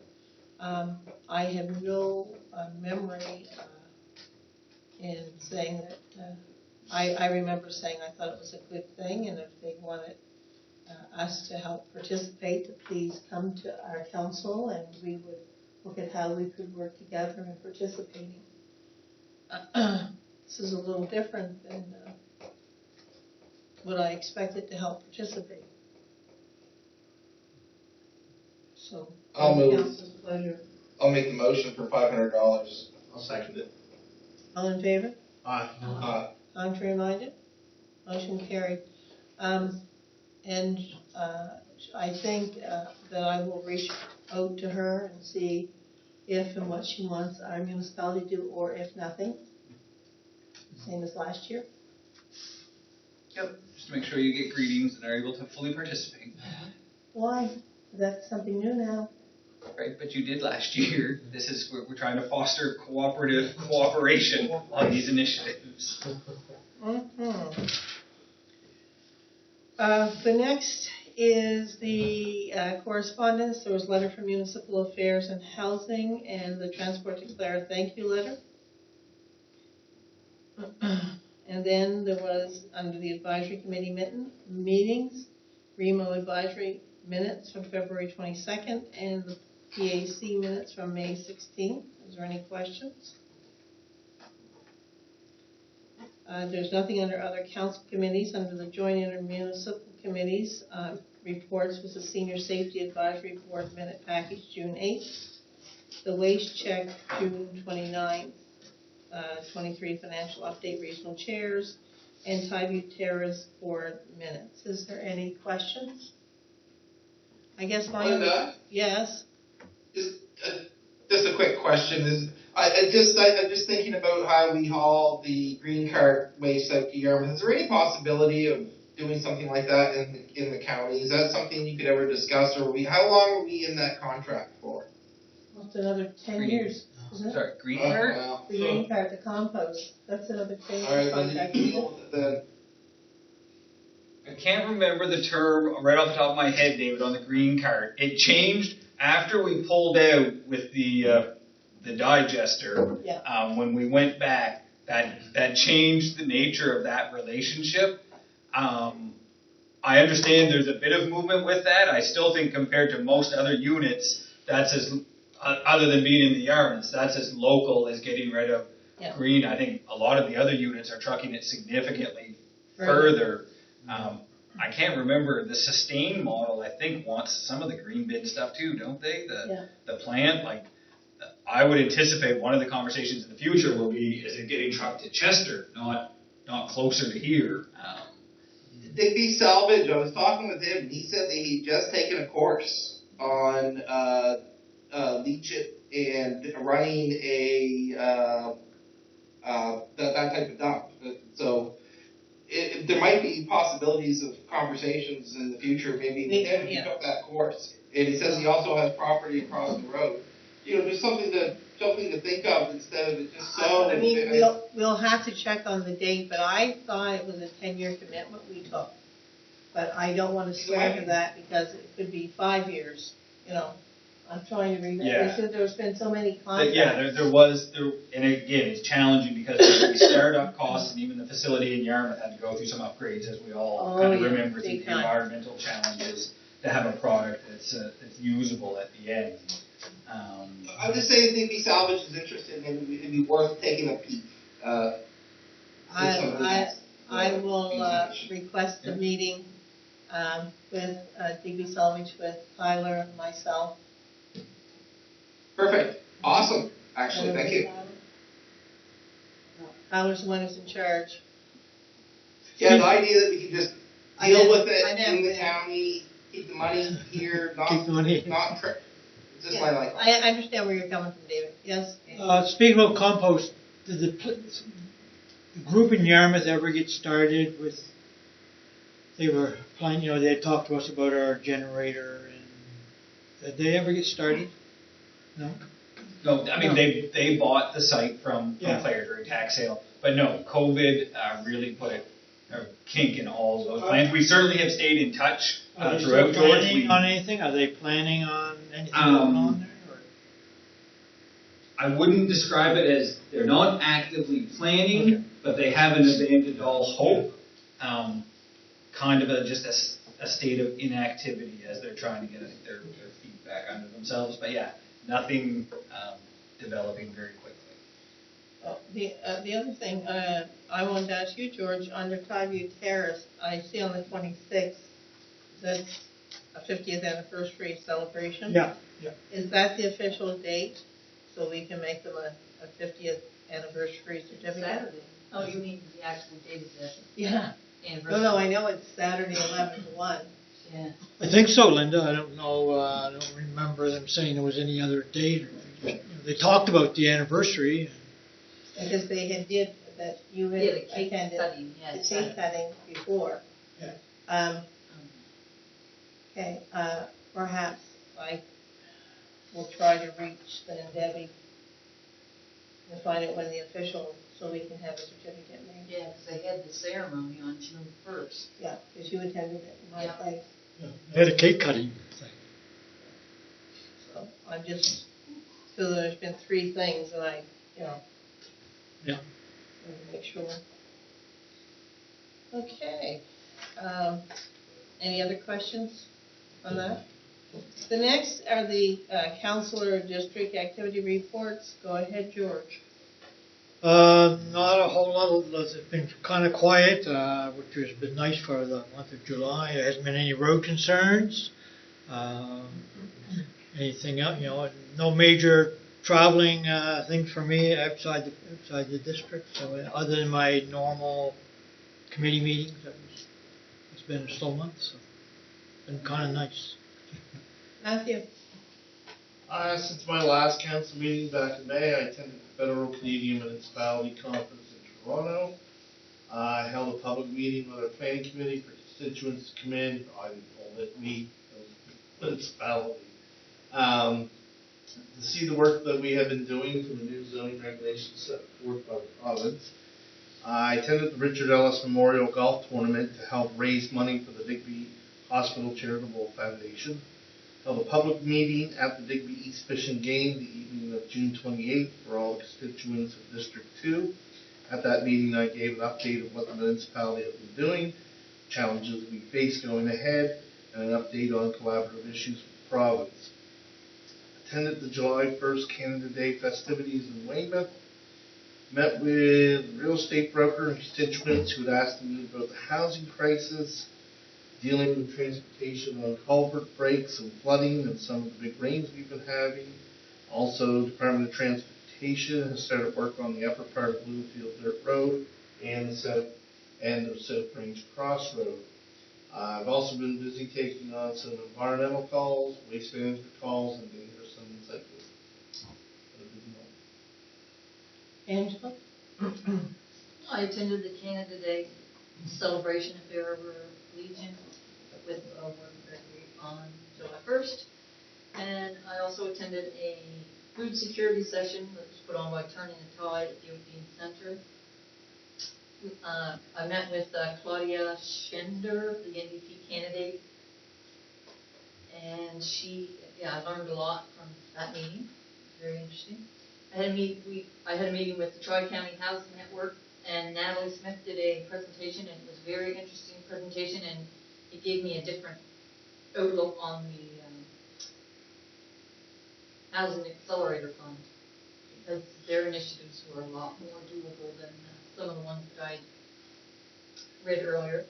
I have no memory in saying that, I remember saying I thought it was a good thing, and if they wanted us to help participate, to please come to our council and we would look at how we could work together in participating. This is a little different than what I expected to help participate. So, I'll move. council's pleasure. I'll make the motion for $500. I'll second it. All in favor? Aye. Contrary minded? Motion carried. And I think that I will reach out to her and see if and what she wants our municipality to do, or if nothing. Same as last year. Yep, just to make sure you get greetings and are able to fully participate. Why? That's something new now. Right, but you did last year. This is, we're trying to foster cooperation on these initiatives. Mm-hmm. The next is the correspondence. There was a letter from Municipal Affairs and Housing and the Transport Declare Thank You letter. And then there was, under the Advisory Committee meetings, REMO Advisory minutes from February 22nd and the PAC minutes from May 16th. Is there any questions? There's nothing under other council committees. Under the joint intermunicipal committees, reports was the Senior Safety Advisory Board minute package, June 8th. The waste check, June 29th. 23 financial update, regional chairs, and Tyview Terrace board minutes. Is there any questions? I guess my Linda? yes. Just a quick question is, I'm just thinking about how we haul the green cart waste out to Yarmouth. Is there any possibility of doing something like that in the county? Is that something you could ever discuss, or how long are we in that contract for? What's another 10 years? Isn't it? Sorry, green card? Well, The green cart, the compost. That's another 10 all right, years then contract. you deal with it then. I can't remember the term right off the top of my head, David, on the green card. It changed after we pulled out with the digester. Yeah. When we went back, that changed the nature of that relationship. I understand there's a bit of movement with that. I still think compared to most other units, that's as other than being in the Yarmouths, that's as local as getting rid of green. I think a lot of the other units are trucking it significantly further. I can't remember, the Sustain model, I think, wants some of the green bin stuff too, don't they? The plant, like, I would anticipate one of the conversations in the future will be, is it getting trucked to Chester, not closer to here? Digby Salvage, I was talking with him, and he said that he'd just taken a course on leach it and running that type of dump. So there might be possibilities of conversations in the future, maybe with him if he took that course. And he says he also has property across the road. Just something to think of instead of it just so. I mean, we'll have to check on the date, but I thought it was a 10-year commitment we took. But I don't want to swear to that because it could be 5 years. I'm trying to read that. There's been so many contracts. There was, and again, it's challenging because the startup costs and even the facility in Yarmouth had to go through some upgrades, as we all kind of remember, through the environmental challenges to have a product that's usable at the end. I'm just saying, Digby Salvage is interested, and it'd be worth taking a peek. I will request a meeting with Digby Salvage with Tyler and myself. Perfect. Awesome. Actually, thank you. Tyler's the one who's in charge. Yeah, the idea that we can just deal with it in the county, keep the money here, not trip. It's just my life. I understand where you're coming from, David. Yes? Speaking of compost, did the group in Yarmouth ever get started with, they were planning, they had talked to us about our generator, and did they ever get started? No? No, I mean, they bought the site from Claire during tax sale, but no, COVID really put a kink in all of those plans. We certainly have stayed in touch throughout, George. Are they planning on anything? Are they planning on anything going on there? Or? I wouldn't describe it as they're not actively planning, but they haven't abandoned all hope. Kind of just a state of inactivity as they're trying to get their feet back under themselves. But yeah, nothing developing very quickly. The other thing I wanted to ask you, George, under Tyview Terrace, I see on the 26th that's a 50th anniversary celebration. Yeah. Is that the official date so we can make them a 50th anniversary certificate? Saturday. Oh, you mean the actual date of the Yeah. anniversary? No, I know it's Saturday 11 to 1. Yeah. I think so, Linda. I don't know. I don't remember them saying there was any other date. They talked about the anniversary. Because they did that you had attended the cake cutting before. Yeah. Okay. Perhaps I will try to reach Debbie and find out when the official, so we can have a certificate made. Yeah, because they had the ceremony on June 1st. Yeah, because you attended it in my place. Yeah. They had a cake cutting thing. So I'm just, so there's been 3 things and I, Yeah. make sure. Okay. Any other questions on that? The next are the councillor district activity reports. Go ahead, George. Not a whole lot. It's been kind of quiet, which has been nice for the month of July. There hasn't been any road concerns. Um, anything else? No major traveling things for me outside the district. So other than my normal committee meetings, it's been a slow month. So it's been kind of nice. Matthew? Since my last council meeting back in May, I attended the Federal Canadian Municipality Conference in Toronto. I held a public meeting with our planning committee for constituents to come in. I called it me, municipality. To see the work that we have been doing for the new zoning regulations set forth by the province. I attended the Richard Ellis Memorial Golf Tournament to help raise money for the Digby Hospital Charitable Foundation. Held a public meeting at the Digby East Fishing Game the evening of June 28th for all the constituents of District 2. At that meeting, I gave an update of what the municipality has been doing, challenges we face going ahead, and an update on collaborative issues with the province. Attended the July 1st Canada Day festivities in Weymouth. Met with real estate broker and constituents who had asked me about the housing crisis, dealing with transportation on culvert breaks and flooding and some of the big rains we've been having. Also, Department of Transportation has started work on the upper part of Bluefield Dirt Road and the south end of South Range Cross Road. I've also been busy taking on some environmental calls, waste management calls, and dangerous zones like this. Angela? I attended the Canada Day celebration at Bear River Legion with Warden Gregory on July 1st. And I also attended a food security session that was put on by Turning the Tide at the Odeon Center. I met with Claudia Schender, the NDP candidate, and I learned a lot from that meeting. Very interesting. I had a meeting with the Tri-County Housing Network, and Natalie Smith did a presentation, and it was a very interesting presentation, and it gave me a different outlook on the Housing Accelerator Fund, because their initiatives were a lot more doable than some of the ones that I read earlier.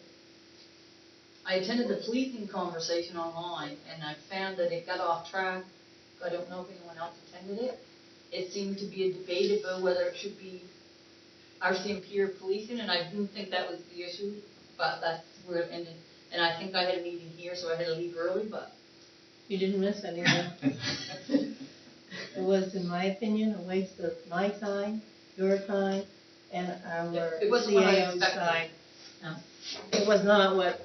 I attended the policing conversation online, and I found that it got off track. I don't know if anyone else attended it. It seemed to be a debate about whether it should be RCMP or policing, and I didn't think that was the issue, but that's where it ended. And I think I had a meeting here, so I had to leave early, but... You didn't miss anything. It was, in my opinion, a waste of my time, your time, and our It wasn't what I CAO's expected. time. No. It was not what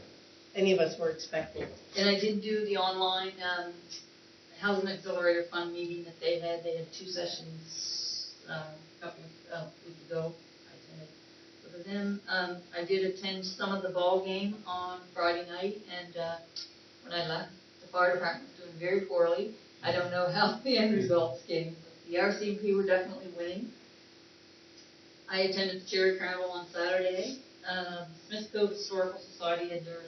any of us were expecting. And I did do the online Housing Accelerator Fund meeting that they had. They had 2 sessions a couple of weeks ago. I attended both of them. I did attend some of the ball game on Friday night, and when I left, the fire department was doing very poorly. I don't know how the end results came, but the RCMP were definitely winning. I attended the Cherry Carnival on Saturday. Smith Cove Historical Society had their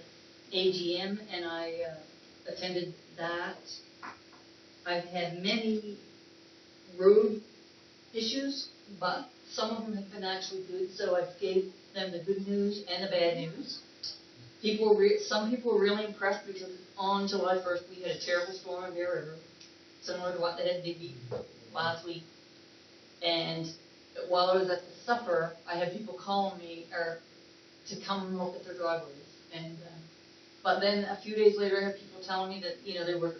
AGM, and I attended that. I've had many road issues, but some of them have been actually good, so I gave them the good news and the bad news. Some people were really impressed because on July 1st we had a terrible storm in Bear River, similar to what they had Digby last week. And while I was at the supper, I had people calling me to come and look at their driveways. And but then a few days later, I had people telling me that they were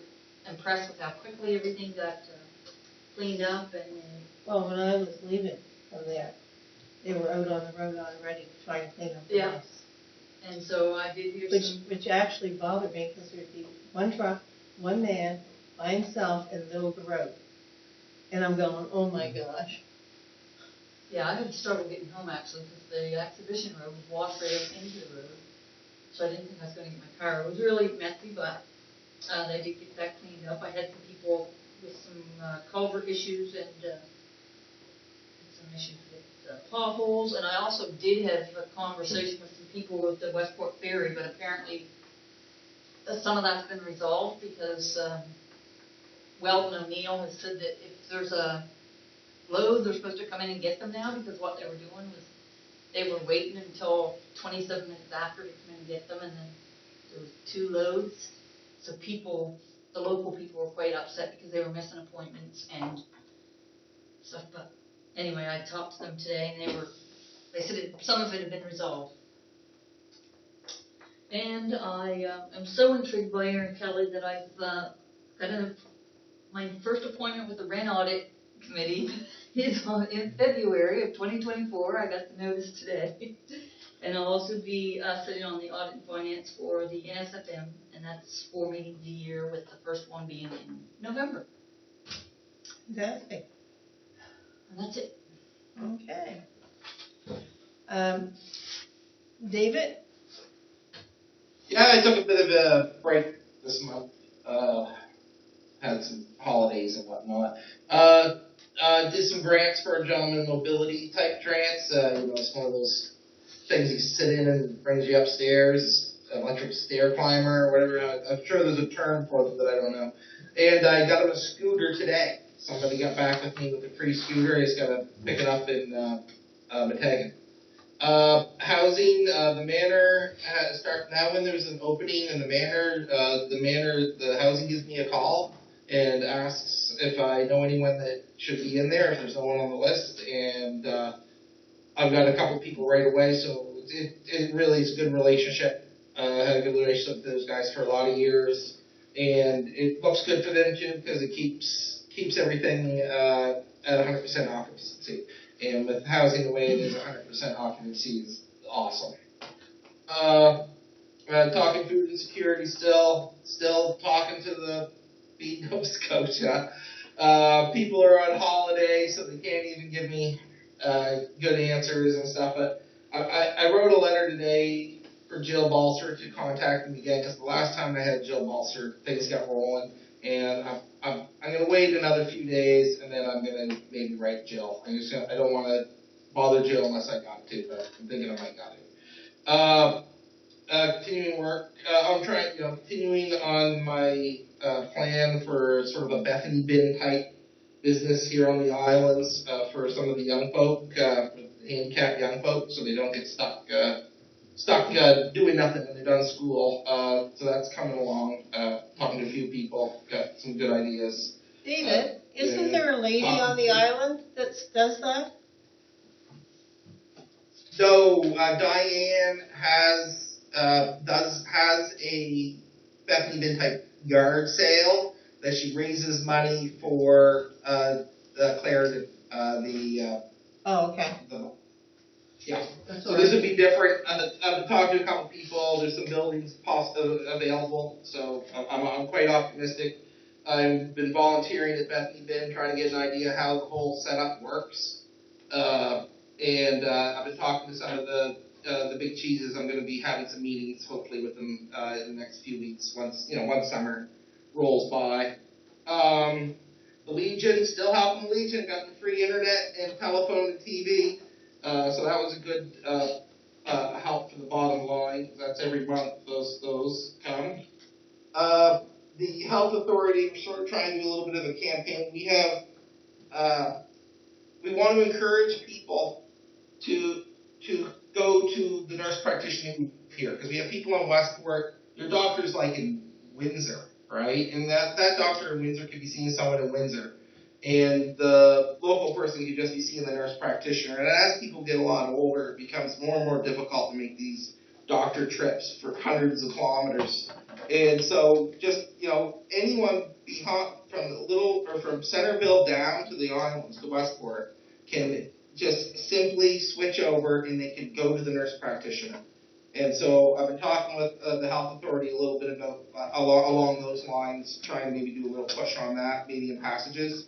impressed with how quickly everything got cleaned up. Well, when I was leaving from there, they were out on the road already trying to clean up the mess. And so I did hear Which actually bothered me, because there'd be one truck, one man by himself in the middle of the road. And I'm going, oh my gosh. Yeah, I had struggled getting home actually, because the exhibition road was washed right out into the road. So I didn't think I was going to get my car. It was really messy, but they did get that cleaned up. I had some people with some culvert issues and some issues with potholes, and I also did have a conversation with some people with the Westport Ferry, but apparently some of that's been resolved because Weldon O'Neill has said that if there's a loads are supposed to come in and get them now, because what they were doing was they were waiting until 27 minutes after to come in and get them, and then there was 2 loads. So the local people were quite upset because they were missing appointments and stuff. But anyway, I talked to them today, and they said some of it had been resolved. And I am so intrigued by Aaron Kelly that I've got my first appointment with the Rent Audit Committee is in February of 2024. I got the notice today. And I'll also be sitting on the Audit and Finance for the NSFM, and that's 4 meetings a year, with the first one being in November. Fantastic. And that's it. Okay. David? Yeah, I took a bit of a break this month. Had some holidays and whatnot. Did some grants for a gentleman mobility type grants. It's one of those things you sit in and brings you upstairs, electric stair climber or whatever. I'm sure there's a term for them that I don't know. And I got him a scooter today. Somebody got back with me with a free scooter. He's got to pick it up in Metagan. Housing, the manor now when there's an opening in the manor, the housing gives me a call and asks if I know anyone that should be in there, if there's no one on the list, and I've got a couple people right away, so it really is a good relationship. I had a good relationship with those guys for a lot of years, and it looks good for them too, because it keeps everything at 100% occupancy. And with housing the way it is, 100% occupancy is awesome. Talking food insecurity still talking to the Beat Nova Scotia. People are on holiday, so they can't even give me good answers and stuff. But I wrote a letter today for Jill Balser to contact me again, because the last time I had Jill Balser, things got rolling. And I'm going to wait another few days, and then I'm going to maybe write Jill. I don't want to bother Jill unless I got to, but I'm thinking I might got to. Continuing work. I'm trying, continuing on my plan for sort of a Bethany bin type business here on the islands for some of the young folk, handicapped young folk, so they don't get stuck doing nothing when they're done school. So that's coming along. Talking to a few people, got some good ideas. David, isn't there a lady on the island that does that? So Diane has a Bethany Bin type yard sale that she raises money for Claire, Oh, okay. Yeah. That's So all this right. would be different. I've talked to a couple people. There's some buildings available, so I'm quite optimistic. I've been volunteering at Bethany Bin, trying to get an idea how the whole setup works. And I've been talking to some of the big cheeses. I'm going to be having some meetings, hopefully, with them in the next few weeks. Once summer rolls by. The Legion, still helping the Legion. Got the free internet and telephone and TV. So that was a good help for the bottom line. That's every month those come. The health authority, we're sort of trying to do a little bit of a campaign. We want to encourage people to go to the nurse practitioner here, because we have people in Westport. Your doctor's like in Windsor, right? And that doctor in Windsor could be seeing someone in Windsor. And the local person could just be seeing the nurse practitioner. And as people get a lot older, it becomes more and more difficult to make these doctor trips for hundreds of kilometers. And so just, anyone from Centerville down to the islands, to Westport, can just simply switch over and they can go to the nurse practitioner. And so I've been talking with the health authority a little bit about along those lines, trying to maybe do a little push on that, maybe in passages.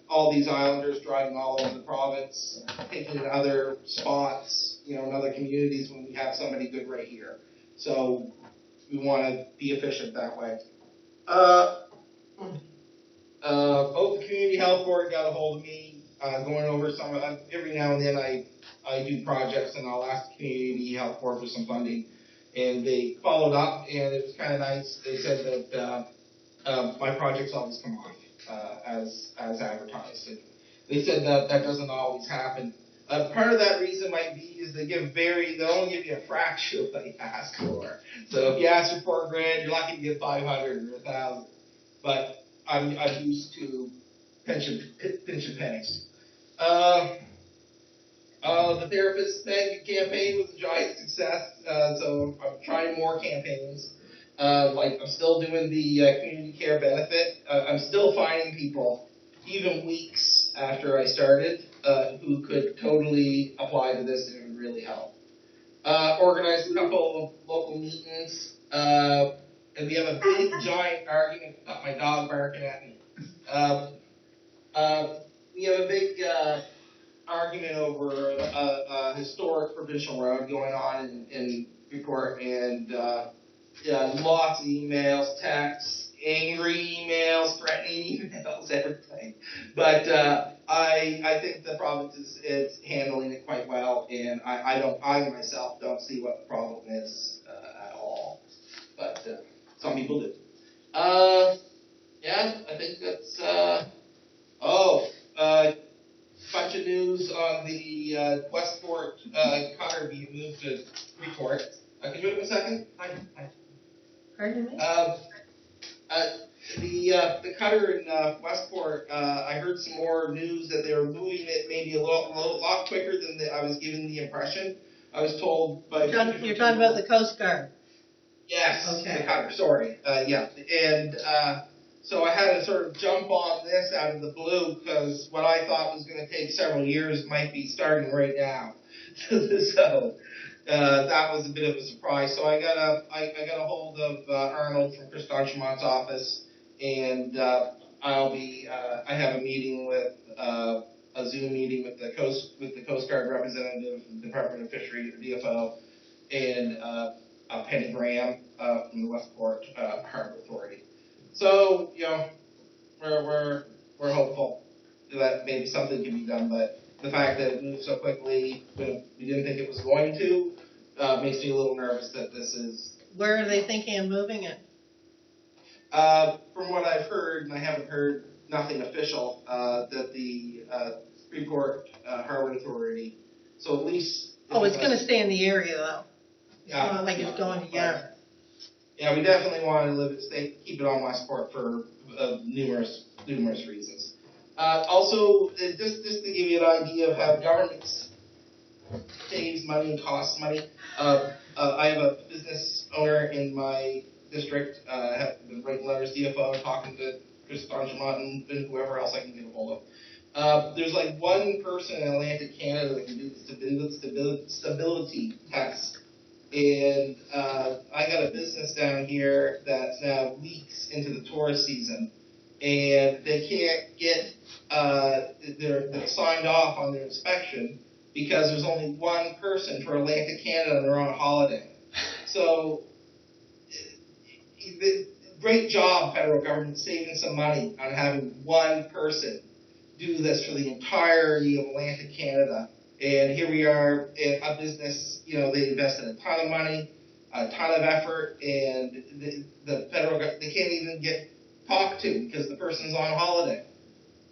All these islanders driving all over the province, taking in other spots, in other communities when we have somebody good right here. So we want to be efficient that way. The community health board got a hold of me, going over some. Every now and then I do projects and I'll ask the community health board for some funding, and they followed up, and it was kind of nice. They said that my projects always come off as advertised. they said that that doesn't always happen. Part of that reason might be is they'll only give you a fraction of what you ask for. So if you ask for $4,000, you're lucky to get 500 or 1,000. But I'm used to pension pennies. The therapist magnet campaign was a giant success, so I'm trying more campaigns. I'm still doing the community care benefit. I'm still finding people, even weeks after I started, who could totally apply to this and it would really help. Organized a couple of local meetings, and we have a big giant argument. Got my dog barking at me. We have a big argument over a historic provincial road going on in Newport, and lots of emails, texts, angry emails, threatening emails, everything. But I think the province is handling it quite well, and I myself don't see what the problem is at all. But some people do. Yeah, I think that's. Bunch of news on the Westport cutter being moved to Freeport. Can you wait a second? Hi. Pardon me? The cutter in Westport, I heard some more news that they were moving it maybe a lot quicker than I was given the impression. I was told by... You're talking about the Coast Guard? Yes, okay. The cutter, sorry. Yeah, and so I had to sort of jump on this out of the blue because what I thought was going to take several years might be starting right now. So that was a bit of a surprise. So I got a hold of Arnold from Chris Donchemont's office, and I have a meeting with a Zoom meeting with the Coast Guard representative from the Department of Fisheries, or DFO, and Penny Graham from the Westport Harbor Authority. So we're hopeful that maybe something can be done, but the fact that it moved so quickly when we didn't think it was going to makes me a little nervous that this is. Where are they thinking of moving it? From what I've heard, and I haven't heard nothing official, that the Freeport Harbor Authority. So at least. Oh, it's going to stay in the area though. It's Yeah, not like it's going to Yarmouth. Yeah, we definitely want to keep it on Westport for numerous reasons. Also, just to give you an idea of how government saves money and costs money, I have a business owner in my district. Have been writing letters to DFO and talking to Chris Donchemont and whoever else I can get a hold of. There's like one person in Atlantic Canada that can do the stability test. And I got a business down here that's now weeks into the tourist season, and they can't get they're signed off on their inspection because there's only one person for Atlantic Canada and they're on holiday. So, great job, federal government, saving some money on having one person do this for the entirety of Atlantic Canada. And here we are, a business, they invested a ton of money, a ton of effort, and the federal government, they can't even get talked to because the person's on holiday.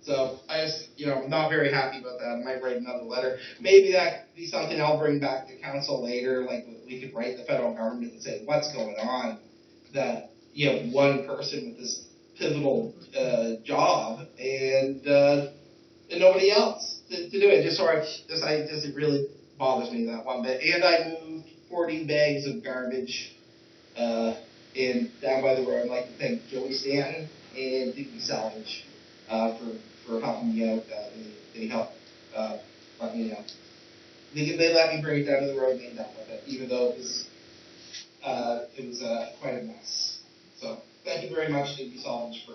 So I just, I'm not very happy about that. I might write another letter. Maybe that could be something I'll bring back to council later, like we could write the federal government and say, what's going on? That you have one person with this pivotal job and nobody else to do it. It really bothers me, that one bit. And I moved 40 bags of garbage in down by the road. I'd like to thank Joey Stanton and Digby Salvage for helping me out. They helped let me know. They let me bring it down to the road and they dealt with it, even though it was quite a mess. So thank you very much, Digby Salvage, for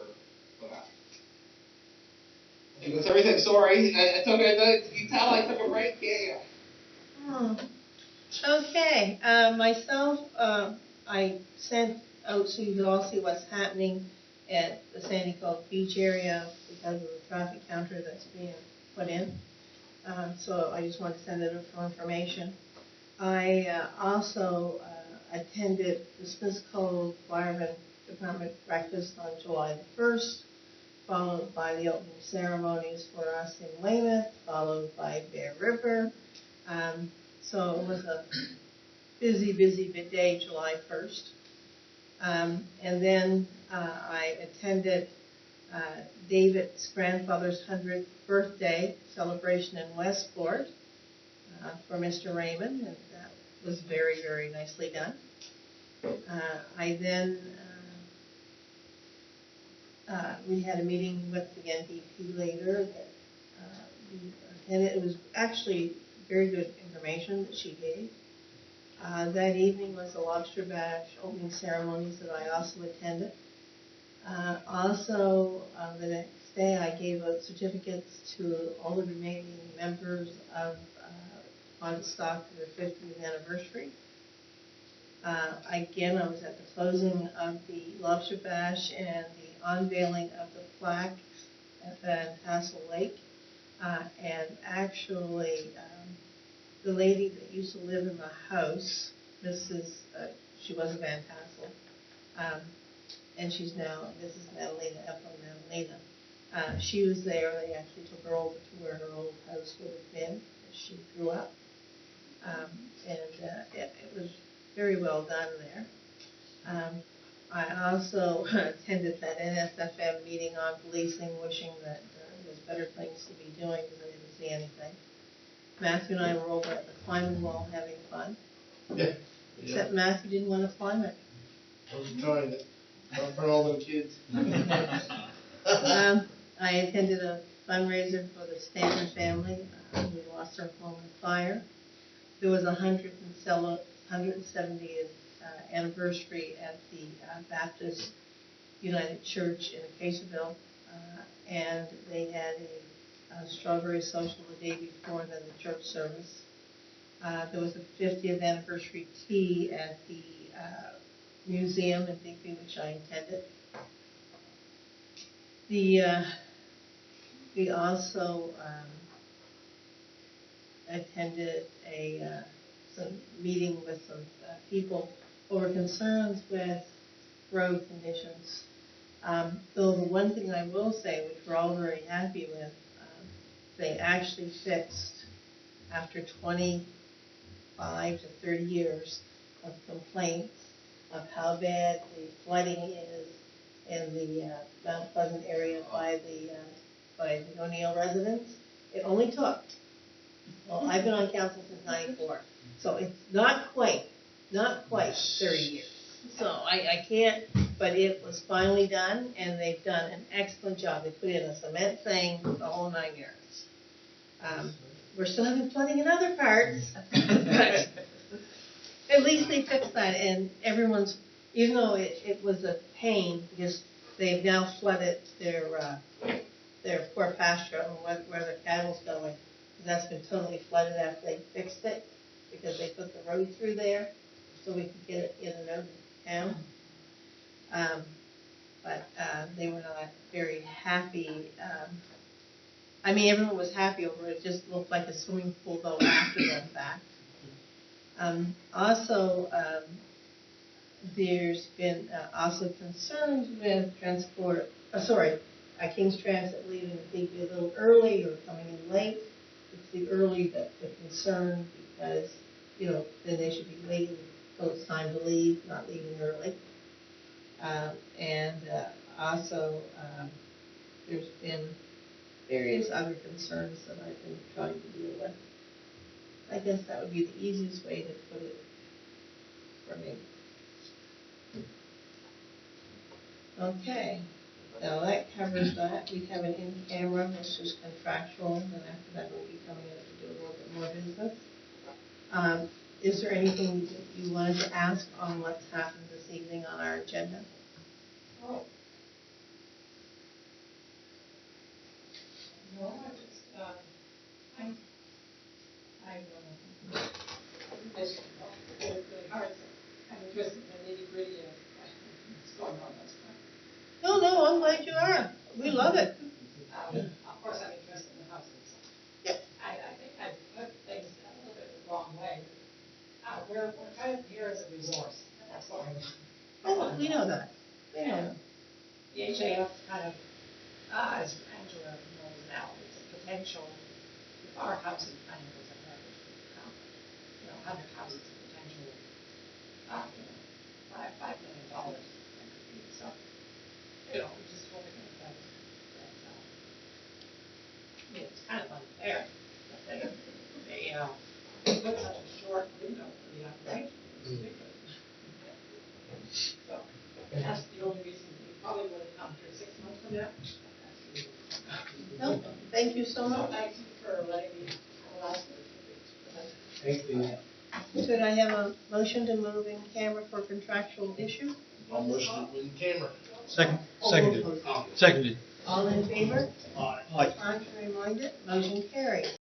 that. I think that's everything. Sorry, you tell I took a break. Yeah. Okay. Myself, I sent out so you could all see what's happening at the Sandy Cove Beach area because of the traffic counter that's being put in. So I just wanted to send it out for information. I also attended the Smith Cove Fireman Department breakfast on July the 1st. followed by the opening ceremonies for us in Weymouth, followed by Bear River. So it was a busy, busy day, July 1st. And then I attended David's grandfather's 100th birthday celebration in Westport for Mr. Raymond, and that was very, very nicely done. I then, we had a meeting with the NDP later that and it was actually very good information that she gave. That evening was the Lobster Bash opening ceremonies that I also attended. Also, the next day I gave out certificates to all the remaining members of Stock for their 50th anniversary. Again, I was at the closing of the Lobster Bash and the unveiling of the plaques at Van Tassel Lake. And actually, the lady that used to live in the house, she was a Van Tassel, and she's now Mrs. Madalena Eflin. She was there. They actually took her over to where her old house would have been as she grew up. It was very well done there. I also attended that NSFM meeting on policing, wishing that there's better things to be doing because I didn't see anything. Matthew and I were over at the climbing wall having fun. Yeah. Except Matthew didn't want to climb it. I was trying it. Not for all them kids. I attended a fundraiser for the Stanton family who lost their home in fire. There was a 170th anniversary at the Baptist United Church in Acaciaville, and they had a strawberry social the day before and then the church service. There was a 50th anniversary tea at the museum in Digby, which I attended. We also attended some meeting with some people over concerns with road conditions. Though the one thing I will say, which we're all very happy with, they actually fixed, after 25 to 30 years of complaints of how bad the flooding is in the Mount Pleasant area by the O'Neill residents. It only took, well, I've been on council since '94, so it's not quite 30 years. So I can't, but it was finally done, and they've done an excellent job. They put in a cement thing, the whole 9 yards. We're still having flooding in other parts, but at least they fixed that, and everyone's, even though it was a pain, because they've now flooded their poor pasture and where their cattle's going. That's been totally flooded after they fixed it, because they put the road through there so we could get it in and out of town. But they were not very happy. I mean, everyone was happy over it. It just looked like a swimming pool though after the fact. Also, there's been also concerns with King's Transit leaving Digby a little early or coming in late. It's the early that's the concern, because, then they should be waiting until it's time to leave, not leaving early. Also, there's been various other concerns that I've been trying to deal with. I guess that would be the easiest way to put it for me. Okay, now that covers that. We have an in-camera, which is contractual, and after that we'll be coming in to do a little bit more business. Is there anything that you wanted to ask on what's happened this evening on our agenda? Oh. No, I just, the cards kind of interested in the nitty-gritty of what's going on this time. No, I'm glad you are. We love it. Of course, I'm interested in the housing. Yep. I think I've put things a little bit the wrong way. We're kind of here as a resource, and that's what we want. Oh, we know that. We know that. The HAF kind of as Angela knows now, it's a potential, if our housing plan goes ahead, you know, 100 houses, a potential, you know, $5 million that could be. So, you know, we're just hoping that, I mean, it's kind of unfair that they put such a short window for the upgrade. It's ridiculous. So, that's the only reason we probably would have come here 6 months from now. No, thank you so much. Thank you for letting me have a last word. Thanks, Dee. Could I have a motion to move in camera for contractual issue? I'll motion to move the camera. Seconded. All in favor? Aye. Contrary minded, motion carries.